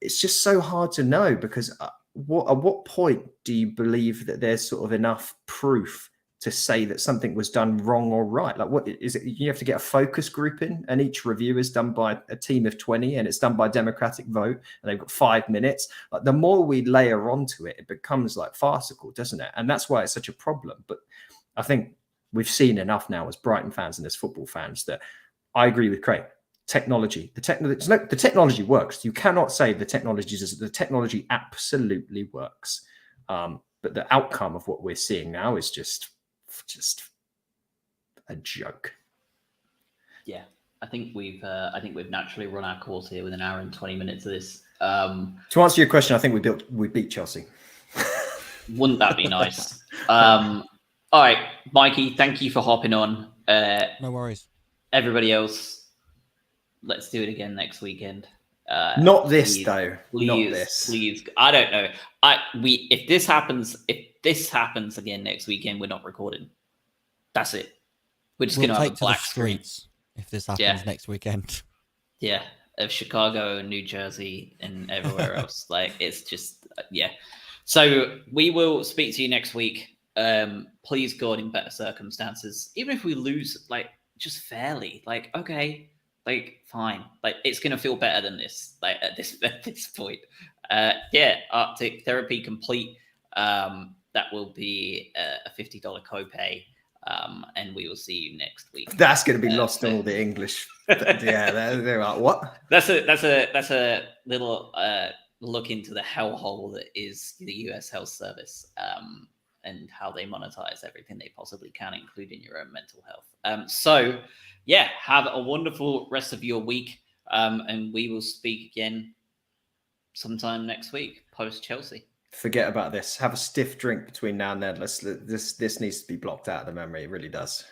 A: it's just so hard to know, because at what point do you believe that there's sort of enough proof to say that something was done wrong or right? Like, what is it? You have to get a focus group in, and each review is done by a team of 20, and it's done by democratic vote, and they've got 5 minutes. Like, the more we layer onto it, it becomes like farcical, doesn't it? And that's why it's such a problem. But I think we've seen enough now as Brighton fans and as football fans that I agree with Craig. The technology works. You cannot say the technology absolutely works. But the outcome of what we're seeing now is just a joke.
B: Yeah, I think we've naturally run our course here with an hour and 20 minutes of this.
A: To answer your question, I think we beat Chelsea.
B: Wouldn't that be nice? All right, Mikey, thank you for hopping on.
D: No worries.
B: Everybody else, let's do it again next weekend.
A: Not this
B: please,
A: though.
B: Please,
A: Not this.
B: please. I don't know. If this happens again next weekend, we're not recording. That's it. We're just
D: We'll
B: gonna have
D: take
B: a
D: to the
B: black screen.
D: streets if this happens next weekend.
B: Yeah, of Chicago and New Jersey and everywhere else. Like it's just yeah. So we will speak to you next week. Please God, in better circumstances. Even if we lose, like just fairly, like okay, like fine, like it's gonna feel better than this. Like at this point, yeah. Arctic Therapy Complete. That will be a $50 copay. And we will see you next week.
A: That's going to be lost in all the English. Yeah, they're like, what?
B: That's a little look into the hellhole that is the US Health Service, and how they monetize everything they possibly can, including your own mental health. So, yeah, have a wonderful rest of your week, and we will speak again sometime next week post Chelsea.
A: Forget about this. Have a stiff drink between now and then. This needs to be blocked out of the memory. It really does.